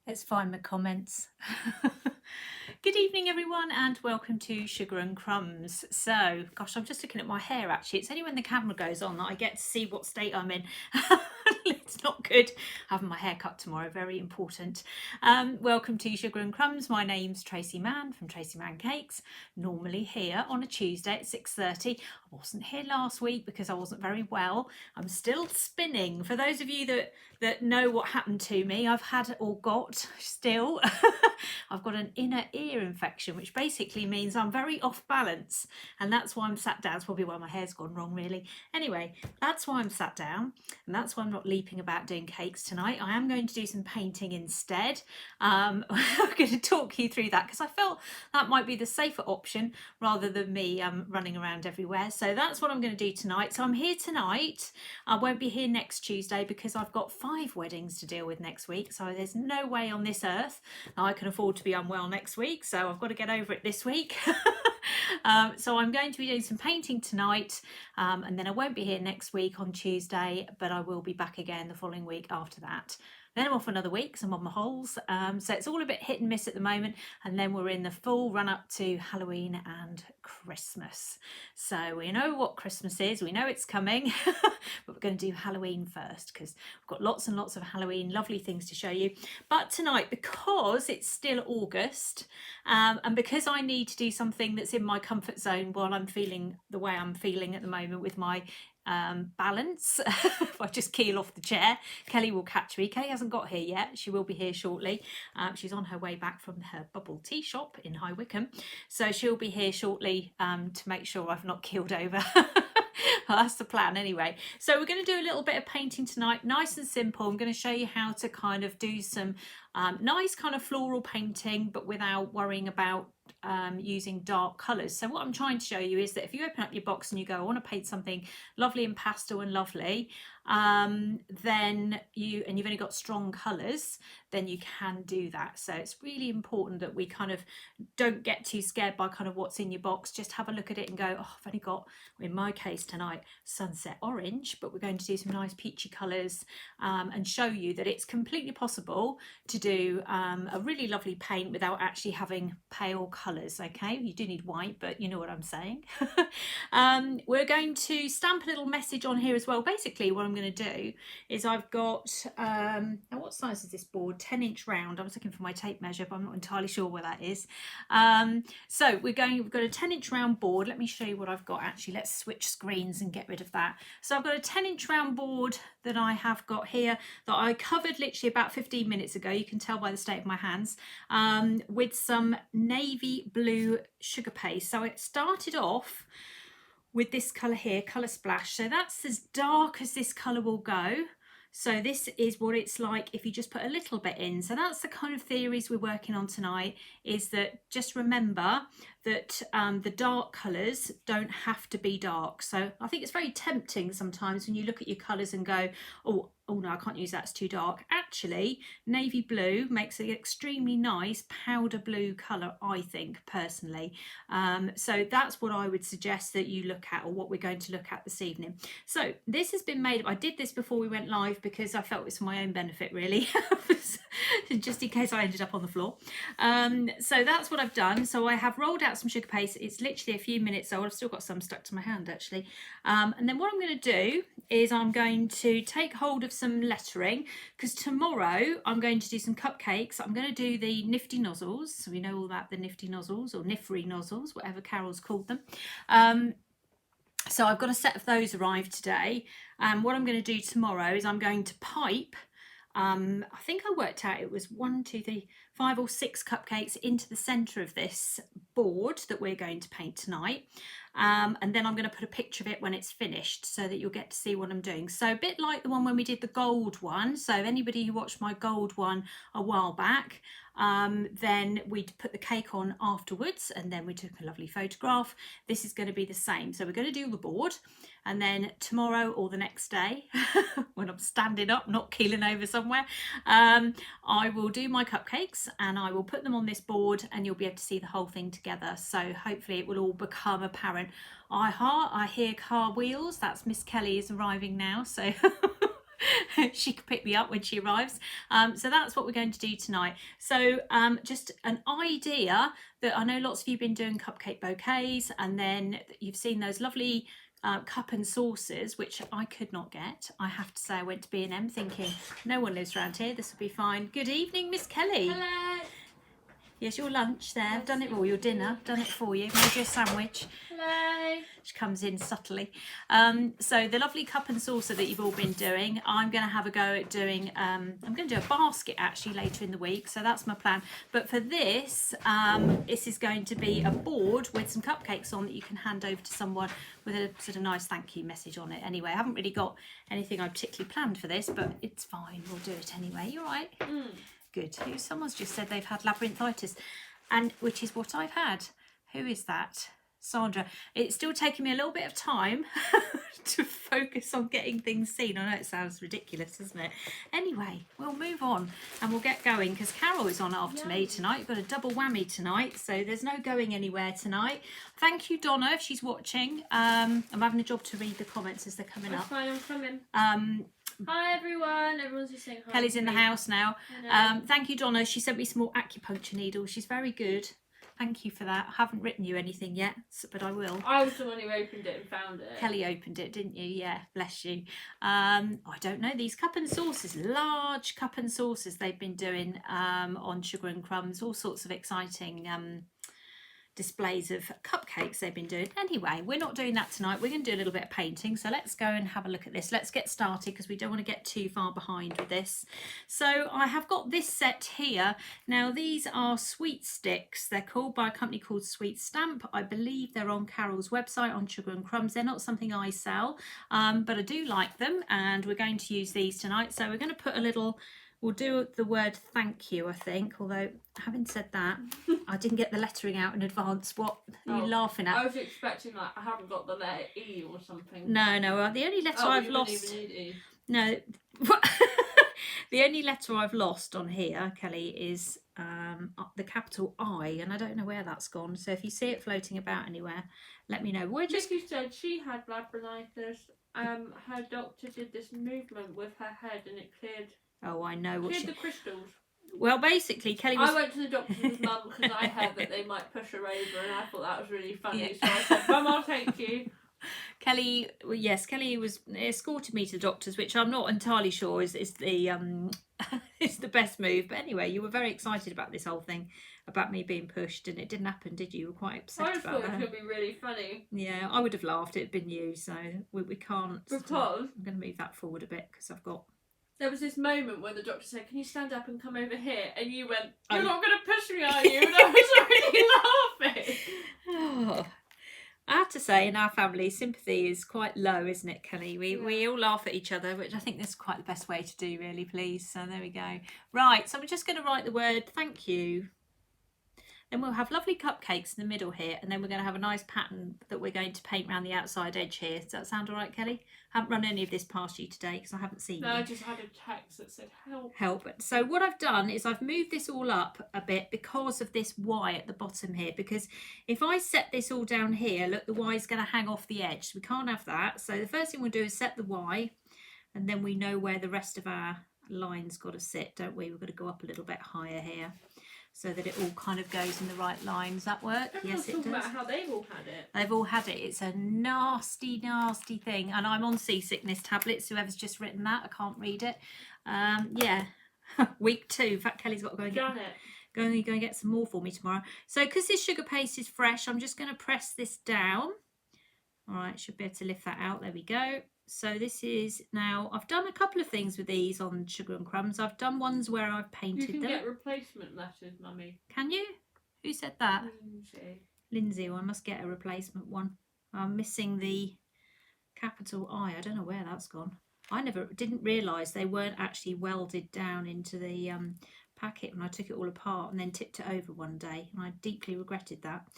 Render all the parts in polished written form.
Let's find my comments. Good evening, everyone, and welcome to Sugar and Crumbs. So, gosh, I'm just looking at my hair actually. It's only when the camera goes on that I get to see what state I'm in. It's not good having my hair cut tomorrow, very important. Welcome to Sugar and Crumbs. My name's Tracey Mann from Tracey Mann Cakes. Normally here on a Tuesday at 6:30. I wasn't here last week because I wasn't very well. I'm still spinning. For those of you that know what happened to me, I've had or got still I've got an inner ear infection, which basically means I'm very off balance, and that's why I'm sat down. It's probably why my hair's gone wrong, really. Anyway, that's why I'm sat down, and that's why I'm not leaping about doing cakes tonight. I am going to do some painting instead. I'm going to talk you through that because I felt that might be the safer option rather than me running around everywhere. So that's what I'm going to do tonight. So I'm here tonight. I won't be here next Tuesday because I've got 5 weddings to deal with next week. So there's no way on this earth I can afford to be unwell next week. So I've got to get over it this week. So I'm going to be doing some painting tonight, and then I won't be here next week on Tuesday, but I will be back again the following week after that. Then I'm off another week because I'm on my holes. So it's all a bit hit and miss at the moment. And then we're in the full run up to Halloween and Christmas. So we know what Christmas is. We know it's coming. But we're going to do Halloween first because we've got lots and lots of Halloween lovely things to show you. But tonight, because it's still August, and because I need to do something that's in my comfort zone while I'm feeling the way I'm feeling at the moment with my balance, if I just keel off the chair, Kelly will catch me. Kelly hasn't got here yet. She will be here shortly. She's on her way back from her bubble tea shop in High Wycombe, so she'll be here shortly to make sure I've not keeled over. Well, that's the plan anyway. So we're going to do a little bit of painting tonight, nice and simple. I'm going to show you how to kind of do some nice kind of floral painting, but without worrying about using dark colours. So what I'm trying to show you is that if you open up your box and you go, I want to paint something lovely and pastel and lovely, then you've only got strong colours, then you can do that. So it's really important that we kind of don't get too scared by kind of what's in your box. Just have a look at it and go, oh, I've only got, in my case tonight, sunset orange, but we're going to do some nice peachy colours and show you that it's completely possible to do a really lovely paint without actually having pale colours. Okay, you do need white, but you know what I'm saying. We're going to stamp a little message on here as well. Basically what I'm going to do is I've got now what size is this board? 10-inch round. I was looking for my tape measure, but I'm not entirely sure where that is. So we've got a 10-inch round board. Let me show you what I've got. Actually, let's switch screens and get rid of that. So I've got a 10-inch round board that I have got here that I covered literally about 15 minutes ago. You can tell by the state of my hands, with some navy blue sugar paste. So it started off with this colour here, Colour Splash. So that's as dark as this colour will go. So this is what it's like if you just put a little bit in. So that's the kind of theories we're working on tonight, is that just remember that the dark colours don't have to be dark. So I think it's very tempting sometimes when you look at your colours and go, oh no, I can't use that, it's too dark. Actually, navy blue makes an extremely nice powder blue colour, I think, personally. So that's what I would suggest that you look at, or what we're going to look at this evening. So this has been made, I did this before we went live because I felt it was for my own benefit, really, just in case I ended up on the floor. So that's what I've done. So I have rolled out some sugar paste. It's literally a few minutes old. I've still got some stuck to my hand, actually. And then what I'm going to do is I'm going to take hold of some lettering, because tomorrow I'm going to do some cupcakes. I'm going to do the nifty nozzles. So we know all about the nifty nozzles, or niffery nozzles, whatever Carol's called them. So I've got a set of those arrived today. What I'm going to do tomorrow is I'm going to pipe, I think I worked out it was 1, 2, 3, 5 or 6 cupcakes into the centre of this board that we're going to paint tonight. And then I'm going to put a picture of it when it's finished so that you'll get to see what I'm doing. So a bit like the one when we did the gold one. So anybody who watched my gold one a while back, then we put the cake on afterwards and then we took a lovely photograph. This is going to be the same. So we're going to do the board, and then tomorrow or the next day when I'm standing up, not keeling over somewhere, I will do my cupcakes and I will put them on this board and you'll be able to see the whole thing together. So hopefully it will all become apparent. I hear car wheels. That's Miss Kelly is arriving now, so she can pick me up when she arrives. So that's what we're going to do tonight. So just an idea that I know lots of you have been doing cupcake bouquets, and then you've seen those lovely cup and saucers, which I could not get. I have to say, I went to B&M thinking no one lives around here, this will be fine. Good evening, Miss Kelly. Hello. Yes, your lunch there. I've done it for your dinner. Done it for you. Made you a sandwich. Hello. She comes in subtly. So the lovely cup and saucer that you've all been doing, I'm going to have a go at doing. I'm going to do a basket actually later in the week. So that's my plan. But for this, this is going to be a board with some cupcakes on that you can hand over to someone with a sort of nice thank you message on it. Anyway, I haven't really got anything I particularly planned for this, but it's fine. We'll do it anyway. You all right? Good. Someone's just said they've had labyrinthitis, and which is what I've had. Who is that? Sandra. It's still taking me a little bit of time to focus on getting things seen. I know it sounds ridiculous, doesn't it? Anyway, we'll move on and we'll get going because Carol is on after me tonight. We've got a double whammy tonight, so there's no going anywhere tonight. Thank you, Donna, if she's watching. I'm having a job to read the comments as they're coming up. Fine, I'm coming. Hi everyone. Everyone's just saying hi. Kelly's in the house now. Thank you, Donna. She sent me some more acupuncture needles. She's very good. Thank you for that. I haven't written you anything yet, but I will. I was the one who opened it and found it. Kelly opened it, didn't you? Yeah, bless you. I don't know, these cup and saucers, large cup and saucers they've been doing on Sugar and Crumbs, all sorts of exciting displays of cupcakes they've been doing. Anyway, we're not doing that tonight. We're going to do a little bit of painting. So let's go and have a look at this. Let's get started because we don't want to get too far behind with this. So I have got this set here. Now these are sweet sticks. They're called by a company called Sweetstamp. I believe they're on Carol's website on Sugar and Crumbs. They're not something I sell, but I do like them and we're going to use these tonight. So we're going to put a little, we'll do the word thank you, I think, although having said that, I didn't get the lettering out in advance. What are you laughing at? I was expecting, like, I haven't got the letter E or something. No, the only letter I've lost... Even need E. No, the only letter I've lost on here, Kelly, is the capital I, and I don't know where that's gone. So if you see it floating about anywhere, let me know. We're just... Vicky said she had labyrinthitis. Her doctor did this movement with her head and it cleared... Oh, I know what the crystals. Well, basically, Kelly was... I went to the doctor with Mum because I heard that they might push her over and I thought that was really funny. Yeah. So I said, Mum, I'll take you. Kelly, yes, Kelly was escorted me to the doctors, which I'm not entirely sure is the is the best move. But anyway, you were very excited about this whole thing, about me being pushed, and it didn't happen, did you? You were quite upset I about that. thought it was going to be really funny. Yeah, I would have laughed. It had been you, so we can't. Because I'm going to move that forward a bit because I've got... There was this moment where the doctor said, can you stand up and come over here? And you went, you're not going to push me, are you? And I was already laughing. Oh, I have to say, in our family, sympathy is quite low, isn't it, Kelly? We all laugh at each other, which I think is quite the best way to do, really, please. So there we go. Right, so we're just going to write the word thank you. Then we'll have lovely cupcakes in the middle here, and then we're going to have a nice pattern that we're going to paint around the outside edge here. Does that sound all right, Kelly? I haven't run any of this past you today because I haven't seen you. I just had a text that said help. Help. So what I've done is I've moved this all up a bit because of this Y at the bottom here, because if I set this all down here, look, the Y is going to hang off the edge. We can't have that. So the first thing we'll do is set the Y, and then we know where the rest of our line's got to sit, don't we? We've got to go up a little bit higher here, so that it all kind of goes in the right line. Does that work? Everyone's Yes, it does. About how they've all had it. They've all had it. It's a nasty, nasty thing. And I'm on seasickness tablets. Whoever's just written that, I can't read it. Yeah, week 2. In fact, Kelly's got to go and go and get some more for me tomorrow. So because this sugar paste is fresh, I'm just going to press this down. All right, should be able to lift that out. There we go. So this is now, I've done a couple of things with these on Sugar and Crumbs. I've done ones where I've painted them. You can get replacement letters, Mummy. Can you? Who said that? Lindsay. Lindsay, well, I must get a replacement one. I'm missing the capital I. I don't know where that's gone. I didn't realise they weren't actually welded down into the packet when I took it all apart and then tipped it over one day. And I deeply regretted that.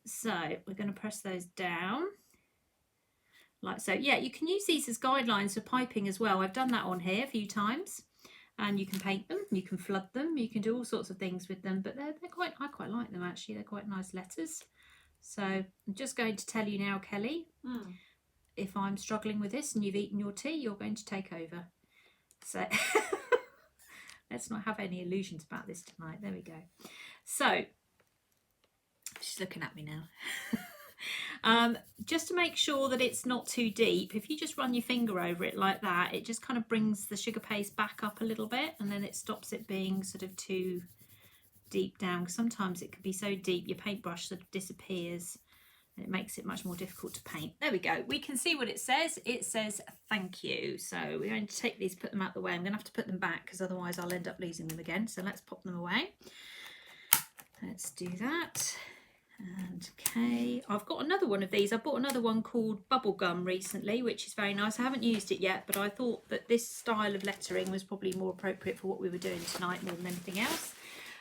So we're going to press those down. Like so. Yeah, you can use these as guidelines for piping as well. I've done that on here a few times, and you can paint them, you can flood them, you can do all sorts of things with them, but I quite like them actually. They're quite nice letters. So I'm just going to tell you now, Kelly, if I'm struggling with this and you've eaten your tea, you're going to take over. So let's not have any illusions about this tonight. There we go. So she's looking at me now. Just to make sure that it's not too deep, if you just run your finger over it like that, it just kind of brings the sugar paste back up a little bit, and then it stops it being sort of too deep down. Sometimes it can be so deep your paintbrush sort of disappears and it makes it much more difficult to paint. There we go. We can see what it says. It says thank you. So we're going to take these, put them out the way. I'm going to have to put them back because otherwise I'll end up losing them again. So let's pop them away. Let's do that. And okay, I've got another one of these. I bought another one called Bubblegum recently, which is very nice. I haven't used it yet, but I thought that this style of lettering was probably more appropriate for what we were doing tonight more than anything else.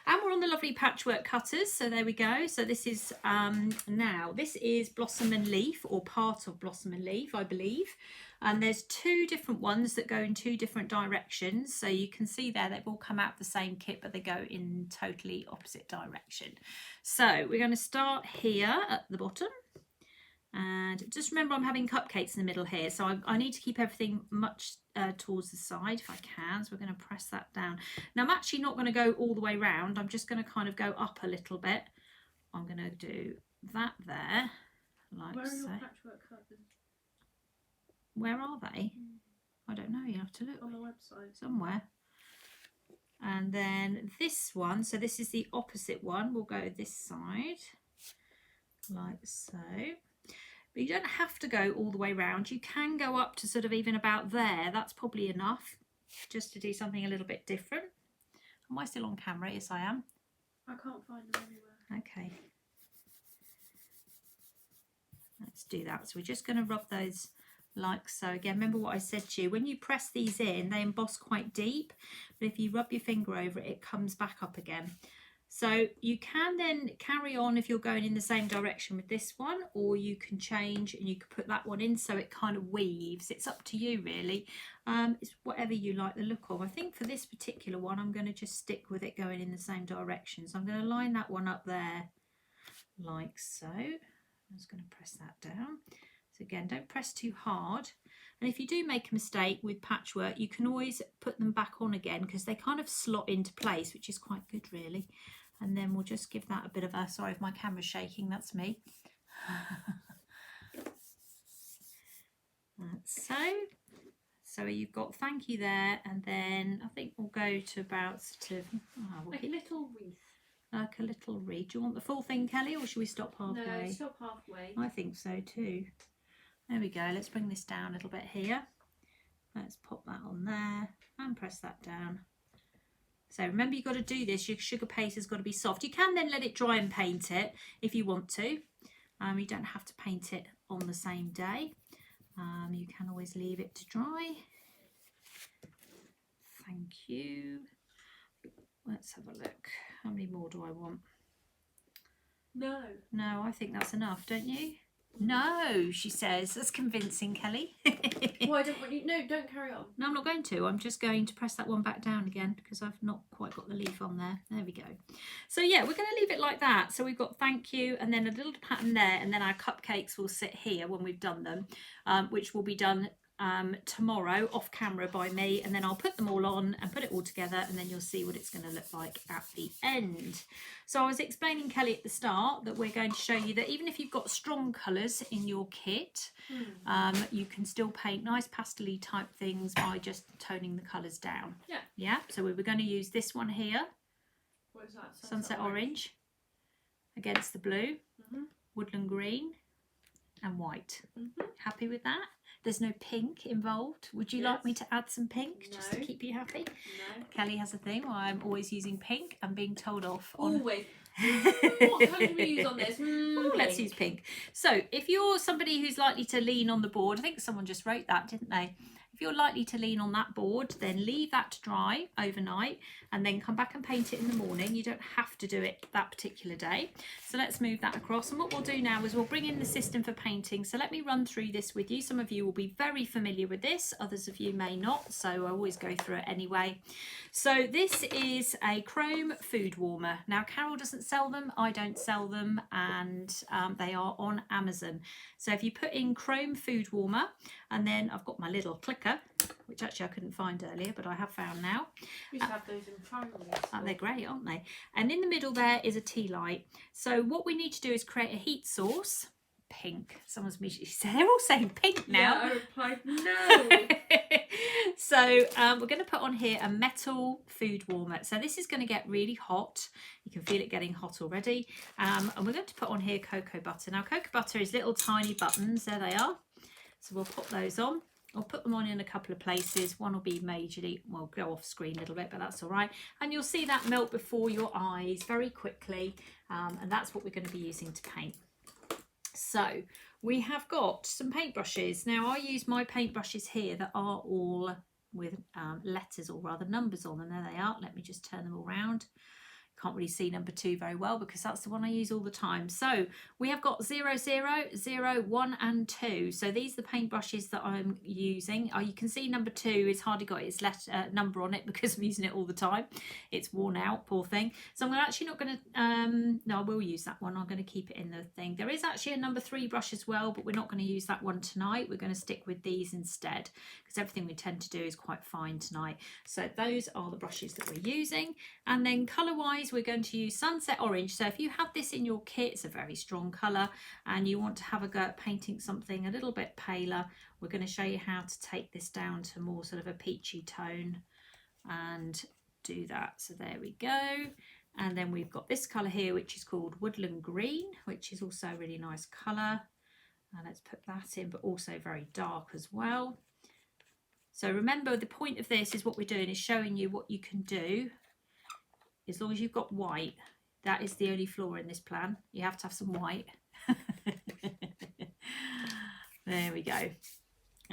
And we're on the lovely patchwork cutters, so there we go. So this is now this is Blossom and Leaf, or part of Blossom and Leaf, I believe. And there's two different ones that go in two different directions. So you can see there they've all come out the same kit, but they go in totally opposite direction. So we're going to start here at the bottom. And just remember, I'm having cupcakes in the middle here, so I need to keep everything much towards the side if I can. So we're going to press that down. Now I'm actually not going to go all the way round. I'm just going to kind of go up a little bit. I'm going to do that there, like Where are so. your patchwork cutters? Where are they? I don't know. You have to look On the website somewhere. And then this one. So this is the opposite one. We'll go this side, like so. But you don't have to go all the way round. You can go up to sort of even about there. That's probably enough just to do something a little bit different. Am I still on camera? Yes, I am. I can't find them anywhere. Okay. Let's do that. So we're just going to rub those like so. Again, remember what I said to you. When you press these in, they emboss quite deep. But if you rub your finger over it, it comes back up again. So you can then carry on if you're going in the same direction with this one, or you can change and you can put that one in so it kind of weaves. It's up to you really. It's whatever you like the look of. I think for this particular one, I'm going to just stick with it going in the same direction. So I'm going to line that one up there like so. I'm just going to press that down. So again, don't press too hard. And if you do make a mistake with patchwork, you can always put them back on again because they kind of slot into place, which is quite good really. And then we'll just give that a bit of a, sorry if my camera's shaking, that's me. That's so you've got thank you there, and then I think we'll go to about sort of Like a little wreath. Like a little wreath. Do you want the full thing, Kelly, or should we stop halfway? No, stop halfway. I think so too. There we go. Let's bring this down a little bit here. Let's pop that on there and press that down. So remember, you've got to do this. Your sugar paste has got to be soft. You can then let it dry and paint it if you want to. You don't have to paint it on the same day. You can always leave it to dry. Thank you. Let's have a look. How many more do I want? No. No, I think that's enough, don't you? No, she says. That's convincing, Kelly. Well, I don't want you. No, don't carry on. No, I'm not going to. I'm just going to press that one back down again because I've not quite got the leaf on there. There we go. So yeah, we're going to leave it like that. So we've got thank you and then a little pattern there, and then our cupcakes will sit here when we've done them, which will be done tomorrow off camera by me, and then I'll put them all on and put it all together, and then you'll see what it's going to look like at the end. So I was explaining, Kelly, at the start that we're going to show you that even if you've got strong colours in your kit, you can still paint nice pastel-y type things by just toning the colours down. Yeah, so we were going to use this one here. What is that? Sunset orange against the blue, woodland green and white. Happy with that? There's no pink involved. Would you like me to add some pink just to keep you happy? No. Kelly has a thing where I'm always using pink and being told off. Always. What colour do we use on this? Let's use pink. So if you're somebody who's likely to lean on the board, I think someone just wrote that, didn't they? If you're likely to lean on that board, then leave that to dry overnight and then come back and paint it in the morning. You don't have to do it that particular day. So let's move that across. And what we'll do now is we'll bring in the system for painting. So let me run through this with you. Some of you will be very familiar with this, others of you may not. So I always go through it anyway. So this is a chrome food warmer. Now Carol doesn't sell them, I don't sell them, and they are on Amazon. So if you put in chrome food warmer, and then I've got my little clicker, which actually I couldn't find earlier, but I have found now. We used to have those in primary school. They're great, aren't they? And in the middle there is a tea light. So what we need to do is create a heat source. Pink. Someone's they're all saying pink now. Yeah, I replied no. So we're going to put on here a metal food warmer. So this is going to get really hot. You can feel it getting hot already. And we're going to put on here cocoa butter. Now cocoa butter is little tiny buttons. There they are. So we'll put those on. I'll put them on in a couple of places. One will be majorly, well, go off screen a little bit, but that's all right. And you'll see that melt before your eyes very quickly. And that's what we're going to be using to paint. So we have got some paintbrushes. Now I use my paintbrushes here that are all with letters, or rather numbers on them. There they are. Let me just turn them all around. Can't really see number 2 very well because that's the one I use all the time. So we have got 0, 0, 0, 1 and 2. So these are the paintbrushes that I'm using. You can see number 2 is hardly got its number on it because I'm using it all the time. It's worn out, poor thing. So I'm actually not going to, no, I will use that one. I'm going to keep it in the thing. There is actually a number 3 brush as well, but we're not going to use that one tonight. We're going to stick with these instead because everything we tend to do is quite fine tonight. So those are the brushes that we're using. And then colour wise, we're going to use Sunset Orange. So if you have this in your kit, it's a very strong colour, and you want to have a go at painting something a little bit paler, we're going to show you how to take this down to more sort of a peachy tone and do that. So there we go. And then we've got this colour here, which is called Woodland Green, which is also a really nice colour. And let's put that in, but also very dark as well. So remember, the point of this is what we're doing is showing you what you can do. As long as you've got white, that is the only flaw in this plan. You have to have some white. There we go.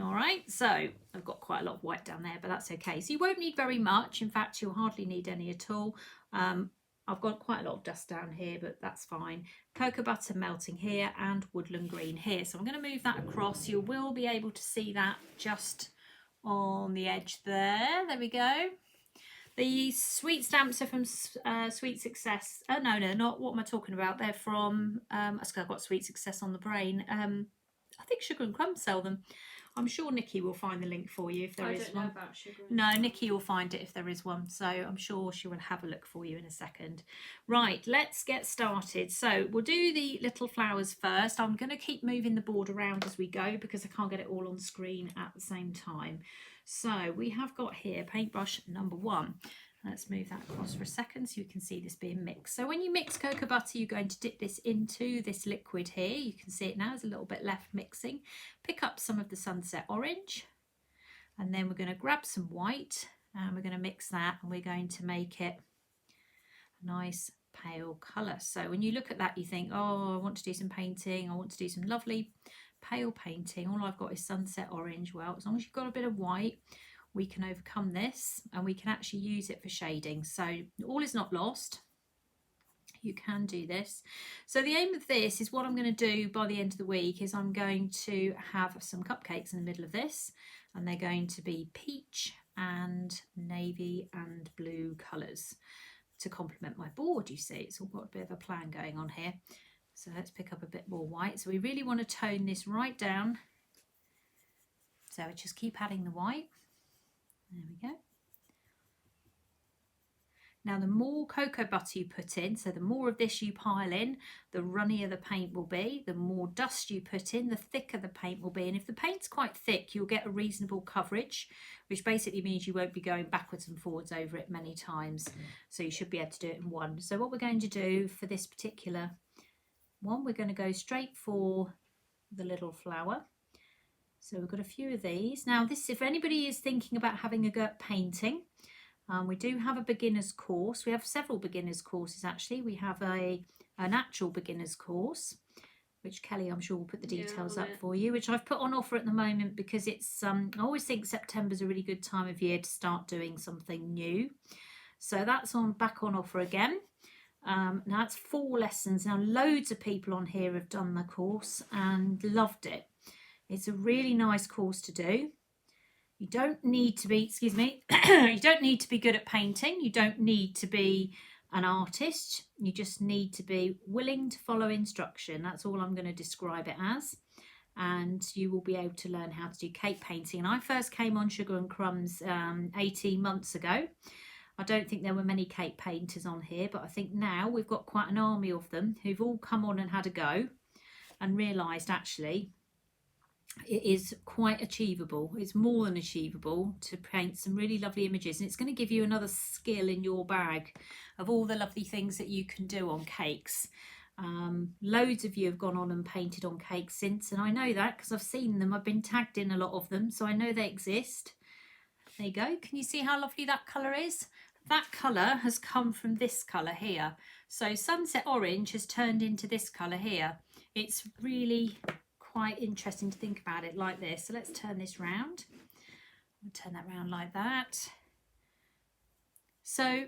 All right, so I've got quite a lot of white down there, but that's okay. So you won't need very much. In fact, you'll hardly need any at all. I've got quite a lot of dust down here, but that's fine. Cocoa butter melting here and Woodland Green here. So I'm going to move that across. You will be able to see that just on the edge there. There we go. The sweet stamps are from Sweet Success. Oh, no, not what am I talking about? They're from, I've got Sweet Success on the brain. I think Sugar and Crumbs sell them. I'm sure Nikki will find the link for you if there is one. I don't know about Sugar and Crumbs. No, Nikki will find it if there is one. So I'm sure she will have a look for you in a second. Right, let's get started. So we'll do the little flowers first. I'm going to keep moving the board around as we go because I can't get it all on screen at the same time. So we have got here paintbrush number 1. Let's move that across for a second so you can see this being mixed. So when you mix cocoa butter, you're going to dip this into this liquid here. You can see it now, there's a little bit left mixing. Pick up some of the Sunset Orange, and then we're going to grab some white and we're going to mix that, and we're going to make it a nice pale colour. So when you look at that, you think, oh, I want to do some painting, I want to do some lovely pale painting. All I've got is Sunset Orange. Well, as long as you've got a bit of white, we can overcome this and we can actually use it for shading. So all is not lost. You can do this. So the aim of this is what I'm going to do by the end of the week is I'm going to have some cupcakes in the middle of this, and they're going to be peach and navy and blue colours to complement my board. You see, it's all got a bit of a plan going on here. So let's pick up a bit more white. So we really want to tone this right down. So just keep adding the white. There we go. Now the more cocoa butter you put in, so the more of this you pile in, the runnier the paint will be. The more dust you put in, the thicker the paint will be. And if the paint's quite thick, you'll get a reasonable coverage, which basically means you won't be going backwards and forwards over it many times. So you should be able to do it in one. So what we're going to do for this particular one, we're going to go straight for the little flower. So we've got a few of these. Now this, if anybody is thinking about having a go at painting, we do have a beginner's course. We have several beginner's courses actually. We have an actual beginner's course, which Kelly I'm sure will put the details on up it. for you, which I've put on offer at the moment because it's I always think September's a really good time of year to start doing something new. So that's back on offer again. Now it's 4 lessons. Now loads of people on here have done the course and loved it. It's a really nice course to do. You don't need to be, excuse me, you don't need to be good at painting. You don't need to be an artist. You just need to be willing to follow instruction. That's all I'm going to describe it as. And you will be able to learn how to do cake painting. And I first came on Sugar and Crumbs 18 months ago. I don't think there were many cake painters on here, but I think now we've got quite an army of them who've all come on and had a go and realised actually it is quite achievable. It's more than achievable to paint some really lovely images, and it's going to give you another skill in your bag of all the lovely things that you can do on cakes. Loads of you have gone on and painted on cakes since, and I know that because I've seen them. I've been tagged in a lot of them, so I know they exist. There you go. Can you see how lovely that colour is? That colour has come from this colour here. So sunset orange has turned into this colour here. It's really quite interesting to think about it like this. So let's turn this round. I'll turn that round like that. So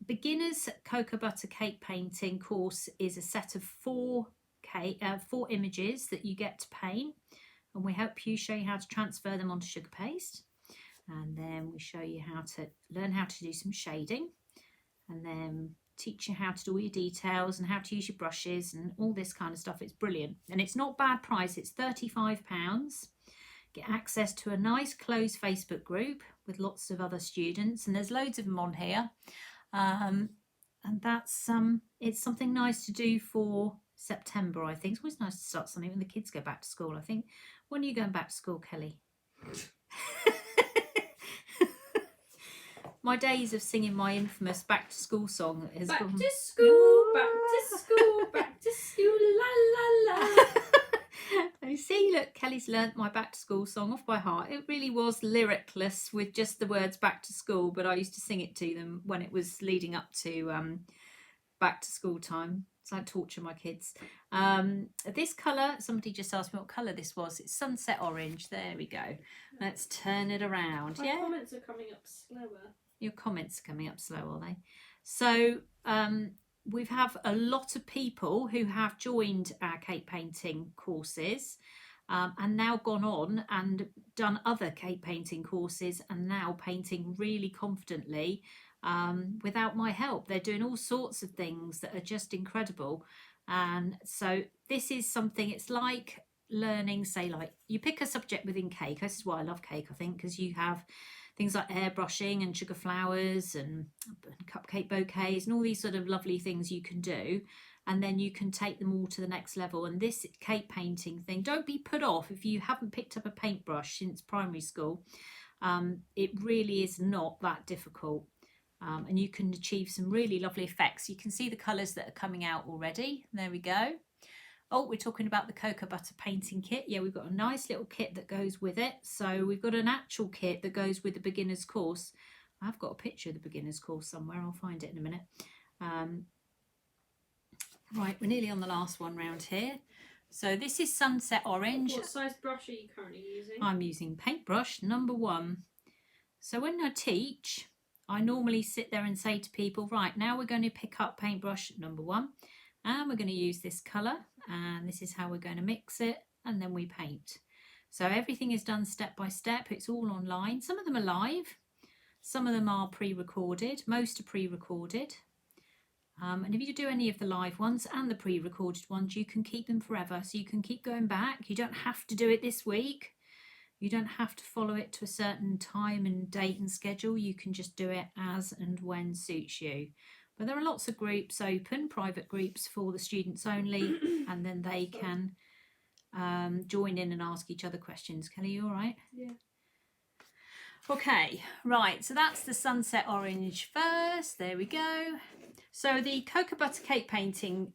beginners cocoa butter cake painting course is a set of 4 images that you get to paint, and we help you show you how to transfer them onto sugar paste. And then we show you how to learn how to do some shading, and then teach you how to do all your details and how to use your brushes and all this kind of stuff. It's brilliant, and it's not bad price. It's £35. Get access to a nice closed Facebook group with lots of other students, and there's loads of them on here. And that's it's something nice to do for September. I think it's always nice to start something when the kids go back to school. I think, when are you going back to school, Kelly? My days of singing my infamous back to school song has Back gone. to school, back to school, back to school, la la la. You see, look, Kelly's learnt my back to school song off by heart. It really was lyricless with just the words back to school, but I used to sing it to them when it was leading up to back to school time. So I torture my kids. This colour, somebody just asked me what colour this was. It's sunset orange. There we go. Let's turn it around. My comments are coming up slower. Your comments are coming up slow, are they? So we have a lot of people who have joined our cake painting courses and now gone on and done other cake painting courses and now painting really confidently without my help. They're doing all sorts of things that are just incredible. And so this is something, it's like learning, say, like you pick a subject within cake. This is why I love cake, I think, because you have things like airbrushing and sugar flowers and cupcake bouquets and all these sort of lovely things you can do, and then you can take them all to the next level. And this cake painting thing, don't be put off if you haven't picked up a paintbrush since primary school. It really is not that difficult, and you can achieve some really lovely effects. You can see the colours that are coming out already. There we go. Oh, we're talking about the cocoa butter painting kit. Yeah, we've got a nice little kit that goes with it. So we've got an actual kit that goes with the beginner's course. I've got a picture of the beginner's course somewhere. I'll find it in a minute. Right, we're nearly on the last one round here. So this is sunset orange. What size brush are you currently using? I'm using paintbrush number 1. So when I teach, I normally sit there and say to people, right, now we're going to pick up paintbrush number 1. And we're going to use this colour, and this is how we're going to mix it, and then we paint. So everything is done step by step. It's all online. Some of them are live, some of them are pre-recorded, most are pre-recorded. And if you do any of the live ones and the pre-recorded ones, you can keep them forever. So you can keep going back. You don't have to do it this week. You don't have to follow it to a certain time and date and schedule. You can just do it as and when suits you. But there are lots of groups open, private groups for the students only, and then they can join in and ask each other questions. Kelly, you all right? Yeah. Okay, right, so that's the sunset orange first. There we go. So the cocoa butter cake painting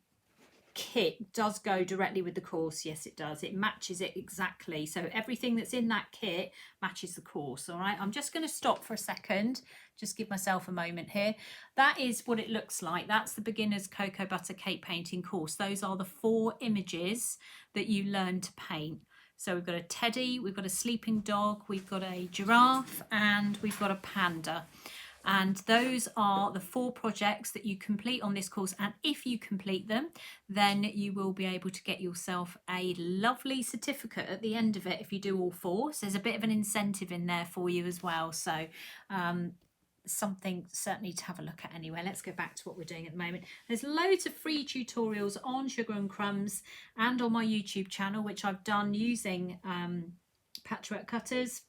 kit does go directly with the course. Yes, it does. It matches it exactly. So everything that's in that kit matches the course. All right, I'm just going to stop for a second, just give myself a moment here. That is what it looks like. That's the beginner's cocoa butter cake painting course. Those are the 4 images that you learn to paint. So we've got a teddy, we've got a sleeping dog, we've got a giraffe, and we've got a panda. And those are the 4 projects that you complete on this course. And if you complete them, then you will be able to get yourself a lovely certificate at the end of it if you do all 4. So there's a bit of an incentive in there for you as well. So something certainly to have a look at anyway. Let's go back to what we're doing at the moment. There's loads of free tutorials on Sugar and Crumbs and on my YouTube channel, which I've done using patchwork cutters,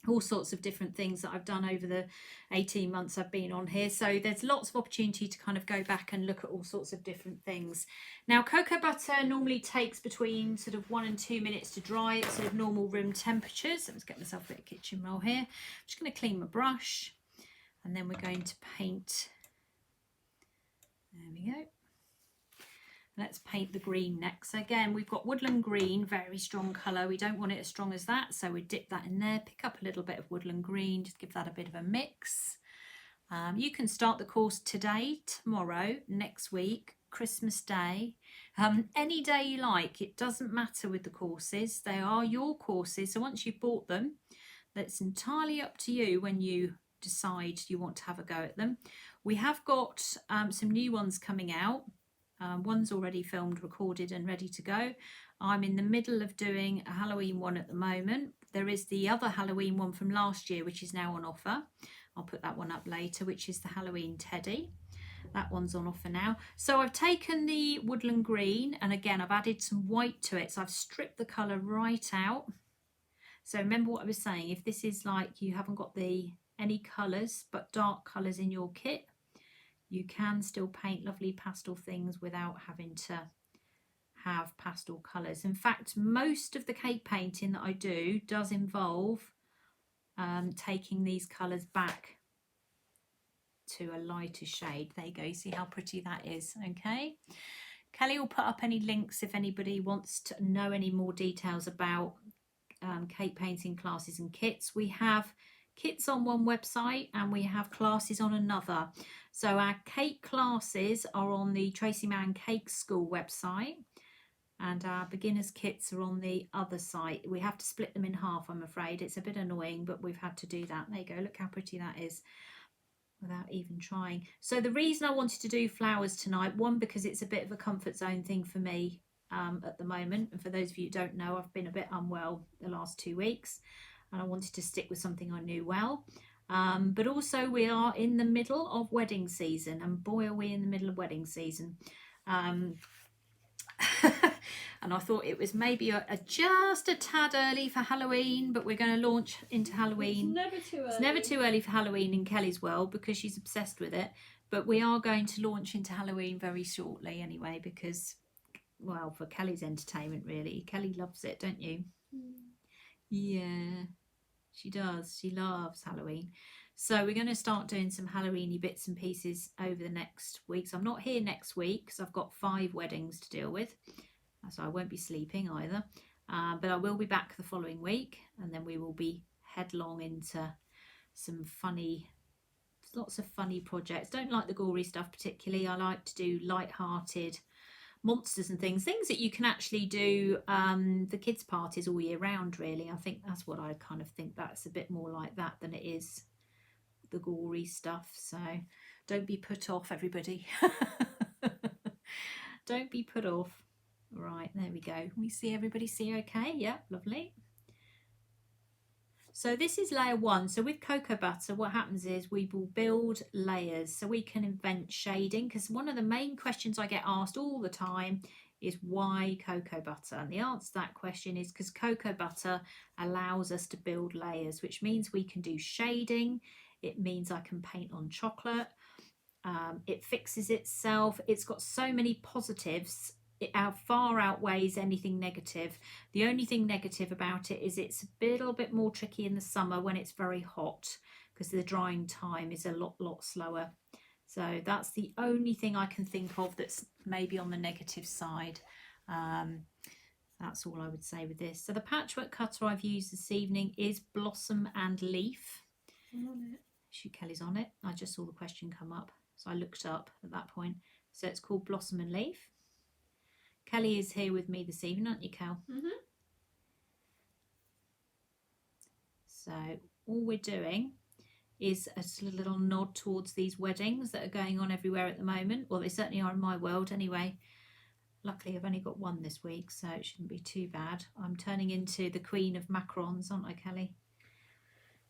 all sorts of different things that I've done over the 18 months I've been on here. So there's lots of opportunity to kind of go back and look at all sorts of different things. Now, cocoa butter normally takes between sort of 1 and 2 minutes to dry at sort of normal room temperatures. Let's get myself a bit of kitchen roll here. I'm just going to clean my brush, and then we're going to paint. There we go. Let's paint the green next. So again, we've got Woodland Green, very strong colour. We don't want it as strong as that, so we dip that in there, pick up a little bit of Woodland Green, just give that a bit of a mix. You can start the course today, tomorrow, next week, Christmas Day, any day you like. It doesn't matter with the courses. They are your courses, so once you've bought them, that's entirely up to you when you decide you want to have a go at them. We have got some new ones coming out. One's already filmed, recorded and ready to go. I'm in the middle of doing a Halloween one at the moment. There is the other Halloween one from last year, which is now on offer. I'll put that one up later, which is the Halloween teddy. That one's on offer now. So I've taken the Woodland Green, and again I've added some white to it, so I've stripped the colour right out. So remember what I was saying, if this is like you haven't got any colours but dark colours in your kit, you can still paint lovely pastel things without having to have pastel colours. In fact, most of the cake painting that I do does involve taking these colours back to a lighter shade. There you go, you see how pretty that is. Okay, Kelly will put up any links if anybody wants to know any more details about cake painting classes and kits. We have kits on one website and we have classes on another. So our cake classes are on the Tracey Mann Cake School website, and our beginners kits are on the other site. We have to split them in half, I'm afraid. It's a bit annoying, but we've had to do that. There you go, look how pretty that is without even trying. So the reason I wanted to do flowers tonight, one, because it's a bit of a comfort zone thing for me at the moment, and for those of you who don't know, I've been a bit unwell the last 2 weeks, and I wanted to stick with something I knew well. But also we are in the middle of wedding season, and boy are we in the middle of wedding season. And I thought it was maybe just a tad early for Halloween, but we're going to launch into Halloween. It's never too early. It's never too early for Halloween in Kelly's world because she's obsessed with it. But we are going to launch into Halloween very shortly anyway, because, well, for Kelly's entertainment really. Kelly loves it, don't you? Yeah, she does. She loves Halloween. So we're going to start doing some Halloween-y bits and pieces over the next week. So I'm not here next week because I've got 5 weddings to deal with. So I won't be sleeping either. But I will be back the following week, and then we will be headlong into some lots of funny projects. Don't like the gory stuff particularly. I like to do light-hearted monsters and things that you can actually do the kids' parties all year round, really. I think that's what I kind of think. That's a bit more like that than it is the gory stuff. So don't be put off, everybody. Don't be put off. Right, there we go. We see everybody see okay? Yeah, lovely. So this is layer 1. So with cocoa butter, what happens is we will build layers so we can invent shading, because one of the main questions I get asked all the time is why cocoa butter? And the answer to that question is because cocoa butter allows us to build layers, which means we can do shading. It means I can paint on chocolate. It fixes itself. It's got so many positives. It far outweighs anything negative. The only thing negative about it is it's a little bit more tricky in the summer when it's very hot, because the drying time is a lot slower So that's the only thing I can think of that's maybe on the negative side. That's all I would say with this. So the patchwork cutter I've used this evening is Blossom and Leaf. I'm on it. Kelly's on it. I just saw the question come up, so I looked up at that point. So it's called Blossom and Leaf. Kelly is here with me this evening, aren't you, Kel? Mm-hmm. So all we're doing is a little nod towards these weddings that are going on everywhere at the moment. Well, they certainly are in my world anyway. Luckily, I've only got one this week, so it shouldn't be too bad. I'm turning into the queen of macarons, aren't I, Kelly?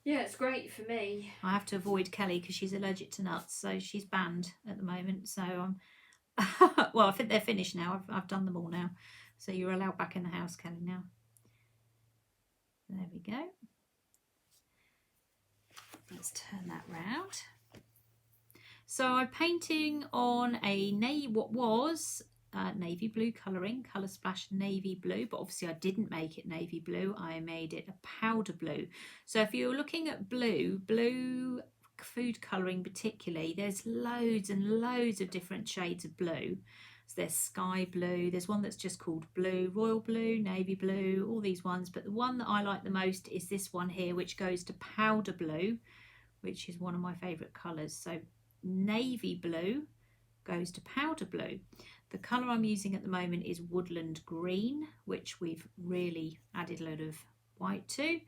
Yeah, it's great for me. I have to avoid Kelly because she's allergic to nuts, so she's banned at the moment. So I'm well, I think they're finished now. I've done them all now. So you're allowed back in the house, Kelly, now. There we go. Let's turn that round. So I'm painting on a navy blue colouring, Colour Splash navy blue, but obviously I didn't make it navy blue. I made it a powder blue. So if you're looking at blue food colouring particularly, there's loads and loads of different shades of blue. So there's sky blue, there's one that's just called blue, royal blue, navy blue, all these ones, but the one that I like the most is this one here, which goes to powder blue, which is one of my favourite colours. So navy blue goes to powder blue. The colour I'm using at the moment is Woodland Green, which we've really added a load of white to.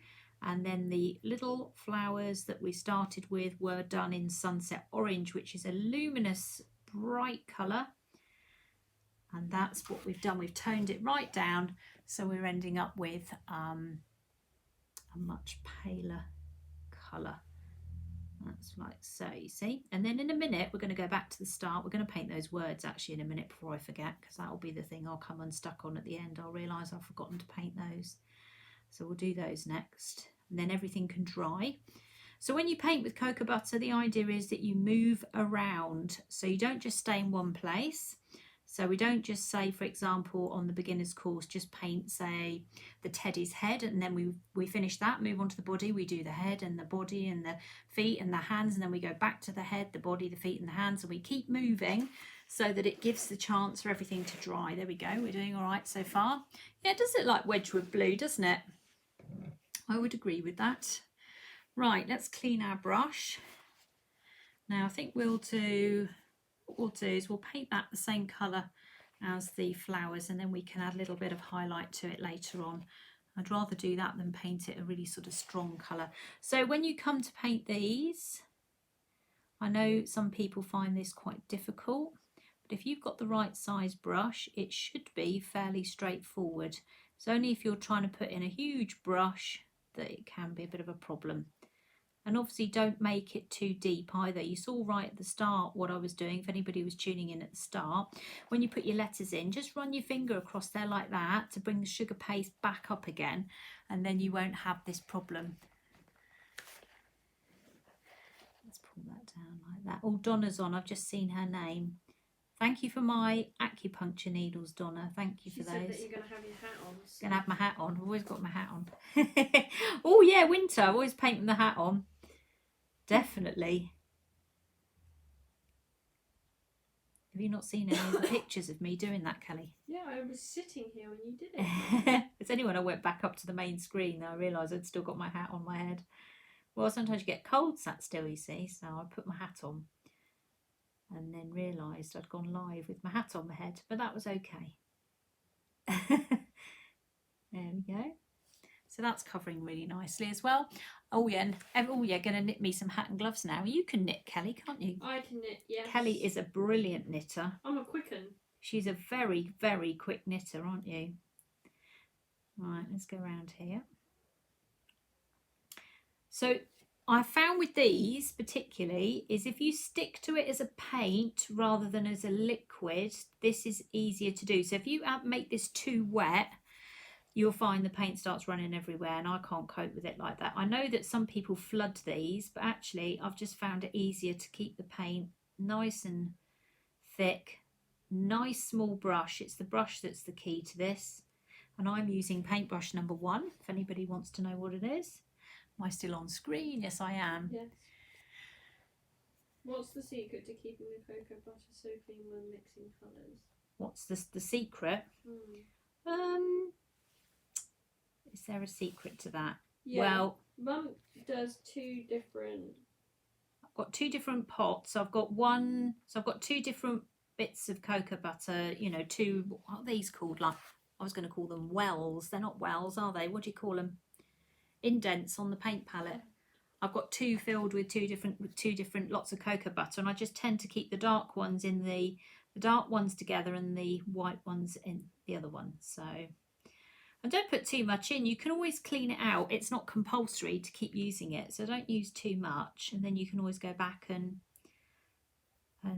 And then the little flowers that we started with were done in Sunset Orange, which is a luminous, bright colour. And that's what we've done. We've toned it right down, so we're ending up with a much paler colour. That's like so, you see. And then in a minute, we're going to go back to the start. We're going to paint those words actually in a minute before I forget, because that'll be the thing I'll come unstuck on at the end. I'll realise I've forgotten to paint those. So we'll do those next. And then everything can dry. So when you paint with cocoa butter, the idea is that you move around. So you don't just stay in one place. So we don't just say, for example, on the beginner's course, just paint, say, the teddy's head, and then we finish that, move on to the body. We do the head and the body and the feet and the hands, and then we go back to the head, the body, the feet and the hands, and we keep moving so that it gives the chance for everything to dry. There we go. We're doing all right so far. Yeah, it does look like Wedgwood blue, doesn't it? I would agree with that. Right, let's clean our brush. Now I think what we'll do is we'll paint that the same colour as the flowers, and then we can add a little bit of highlight to it later on. I'd rather do that than paint it a really sort of strong colour. So when you come to paint these, I know some people find this quite difficult, but if you've got the right size brush, it should be fairly straightforward. It's only if you're trying to put in a huge brush that it can be a bit of a problem. And obviously don't make it too deep either. You saw right at the start what I was doing, if anybody was tuning in at the start. When you put your letters in, just run your finger across there like that to bring the sugar paste back up again, and then you won't have this problem. Let's pull that down like that. Oh, Donna's on. I've just seen her name. Thank you for my acupuncture needles, Donna. Thank you for those. She said that you're going to have your hat on. So. Going to have my hat on. I've always got my hat on. Oh, yeah, winter. I always paint with the hat on. Definitely. Have you not seen any of the pictures of me doing that, Kelly? Yeah, I was sitting here when you did it. It's only when I went back up to the main screen that I realised I'd still got my hat on my head. Well, sometimes you get cold sat still, you see, so I put my hat on and then realised I'd gone live with my hat on my head, but that was okay. There we go. So that's covering really nicely as well. Oh yeah, going to knit me some hat and gloves now. You can knit, Kelly, can't you? I can knit, yes. Kelly is a brilliant knitter. I'm a quick un. She's a very, very quick knitter, aren't you? Right, let's go around here. So I found with these particularly is if you stick to it as a paint rather than as a liquid, this is easier to do. So if you make this too wet, you'll find the paint starts running everywhere, and I can't cope with it like that. I know that some people flood these, but actually I've just found it easier to keep the paint nice and thick. Nice small brush. It's the brush that's the key to this. And I'm using paintbrush number 1, if anybody wants to know what it is. Am I still on screen? Yes, I am. Yes. What's the secret to keeping the cocoa butter so clean when mixing colours? What's the secret? Is there a secret to that? Yeah. Well, Mum does two different. I've got 2 different pots. I've got one. So I've got 2 different bits of cocoa butter. You know, 2. What are these called? Like I was going to call them wells. They're not wells, are they? What do you call them? Indents on the paint palette. I've got 2 filled with two different lots of cocoa butter, and I just tend to keep the dark ones in the dark ones together and the white ones in the other one. So and don't put too much in. You can always clean it out. It's not compulsory to keep using it, so don't use too much, and then you can always go back and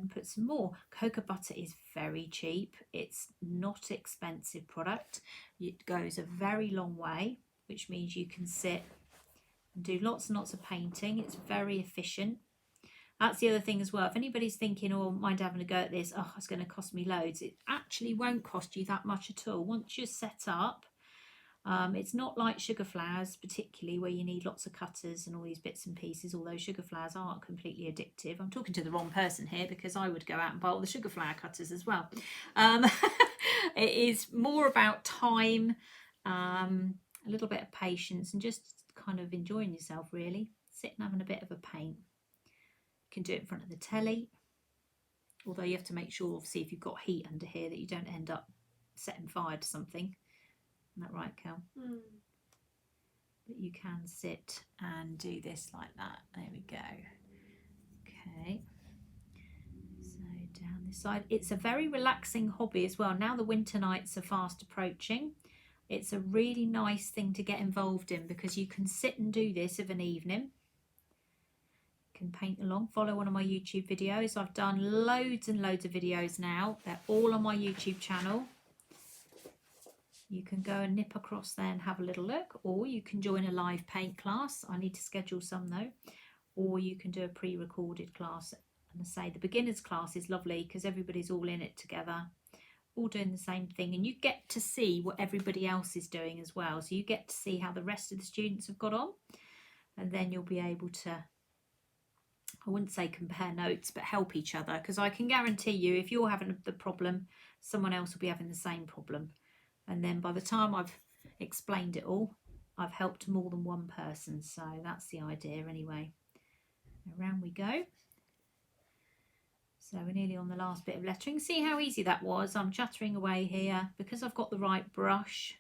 put some more. Cocoa butter is very cheap. It's not expensive product. It goes a very long way, which means you can sit and do lots and lots of painting. It's very efficient. That's the other thing as well. If anybody's thinking, oh, mind having a go at this, oh, it's going to cost me loads, it actually won't cost you that much at all. Once you're set up, it's not like sugar flowers, particularly where you need lots of cutters and all these bits and pieces, although sugar flowers aren't completely addictive. I'm talking to the wrong person here because I would go out and buy all the sugar flower cutters as well. It is more about time, a little bit of patience, and just kind of enjoying yourself, really. Sitting having a bit of a paint. You can do it in front of the telly, although you have to make sure, obviously, if you've got heat under here, that you don't end up setting fire to something. Isn't that right, Kel? But you can sit and do this like that. There we go. Okay. So down this side. It's a very relaxing hobby as well. Now the winter nights are fast approaching. It's a really nice thing to get involved in because you can sit and do this of an evening. You can paint along. Follow one of my YouTube videos. I've done loads and loads of videos now. They're all on my YouTube channel. You can go and nip across there and have a little look, or you can join a live paint class. I need to schedule some though. Or you can do a pre-recorded class. And I say the beginners class is lovely because everybody's all in it together, all doing the same thing, and you get to see what everybody else is doing as well. So you get to see how the rest of the students have got on, and then you'll be able to, I wouldn't say compare notes, but help each other, because I can guarantee you if you're having the problem, someone else will be having the same problem. And then by the time I've explained it all, I've helped more than one person. So that's the idea anyway. Around we go. So we're nearly on the last bit of lettering. See how easy that was? I'm chattering away here because I've got the right brush.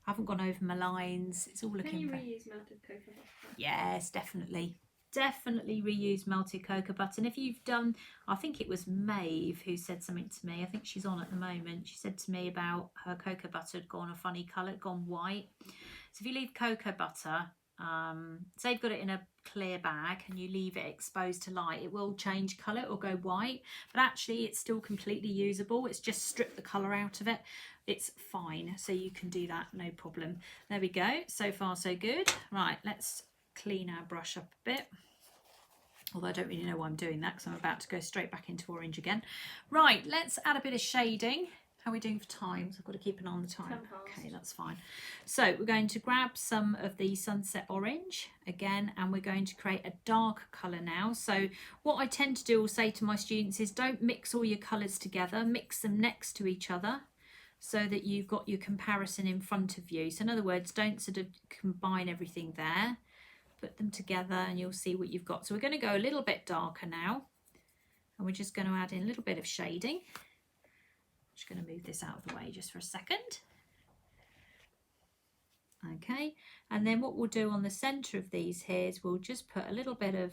I haven't gone over my lines. It's all looking... Can you reuse melted cocoa butter? Yes, definitely. Definitely reuse melted cocoa butter. And if you've done, I think it was Maeve who said something to me. I think she's on at the moment. She said to me about her cocoa butter had gone a funny colour, gone white. So if you leave cocoa butter, say you've got it in a clear bag and you leave it exposed to light, it will change colour or go white, but actually it's still completely usable. It's just stripped the colour out of it. It's fine, so you can do that, no problem. There we go. So far so good. Right, let's clean our brush up a bit, although I don't really know why I'm doing that because I'm about to go straight back into orange again. Right, let's add a bit of shading. How are we doing for times? I've got to keep an eye on the time. Okay, that's fine. So we're going to grab some of the sunset orange again, and we're going to create a dark colour now. So what I tend to do or say to my students is don't mix all your colours together, mix them next to each other so that you've got your comparison in front of you. So in other words, don't sort of combine everything there. Put them together and you'll see what you've got. So we're going to go a little bit darker now, and we're just going to add in a little bit of shading. Just going to move this out of the way just for a second. Okay, and then what we'll do on the centre of these here is we'll just put a little bit of,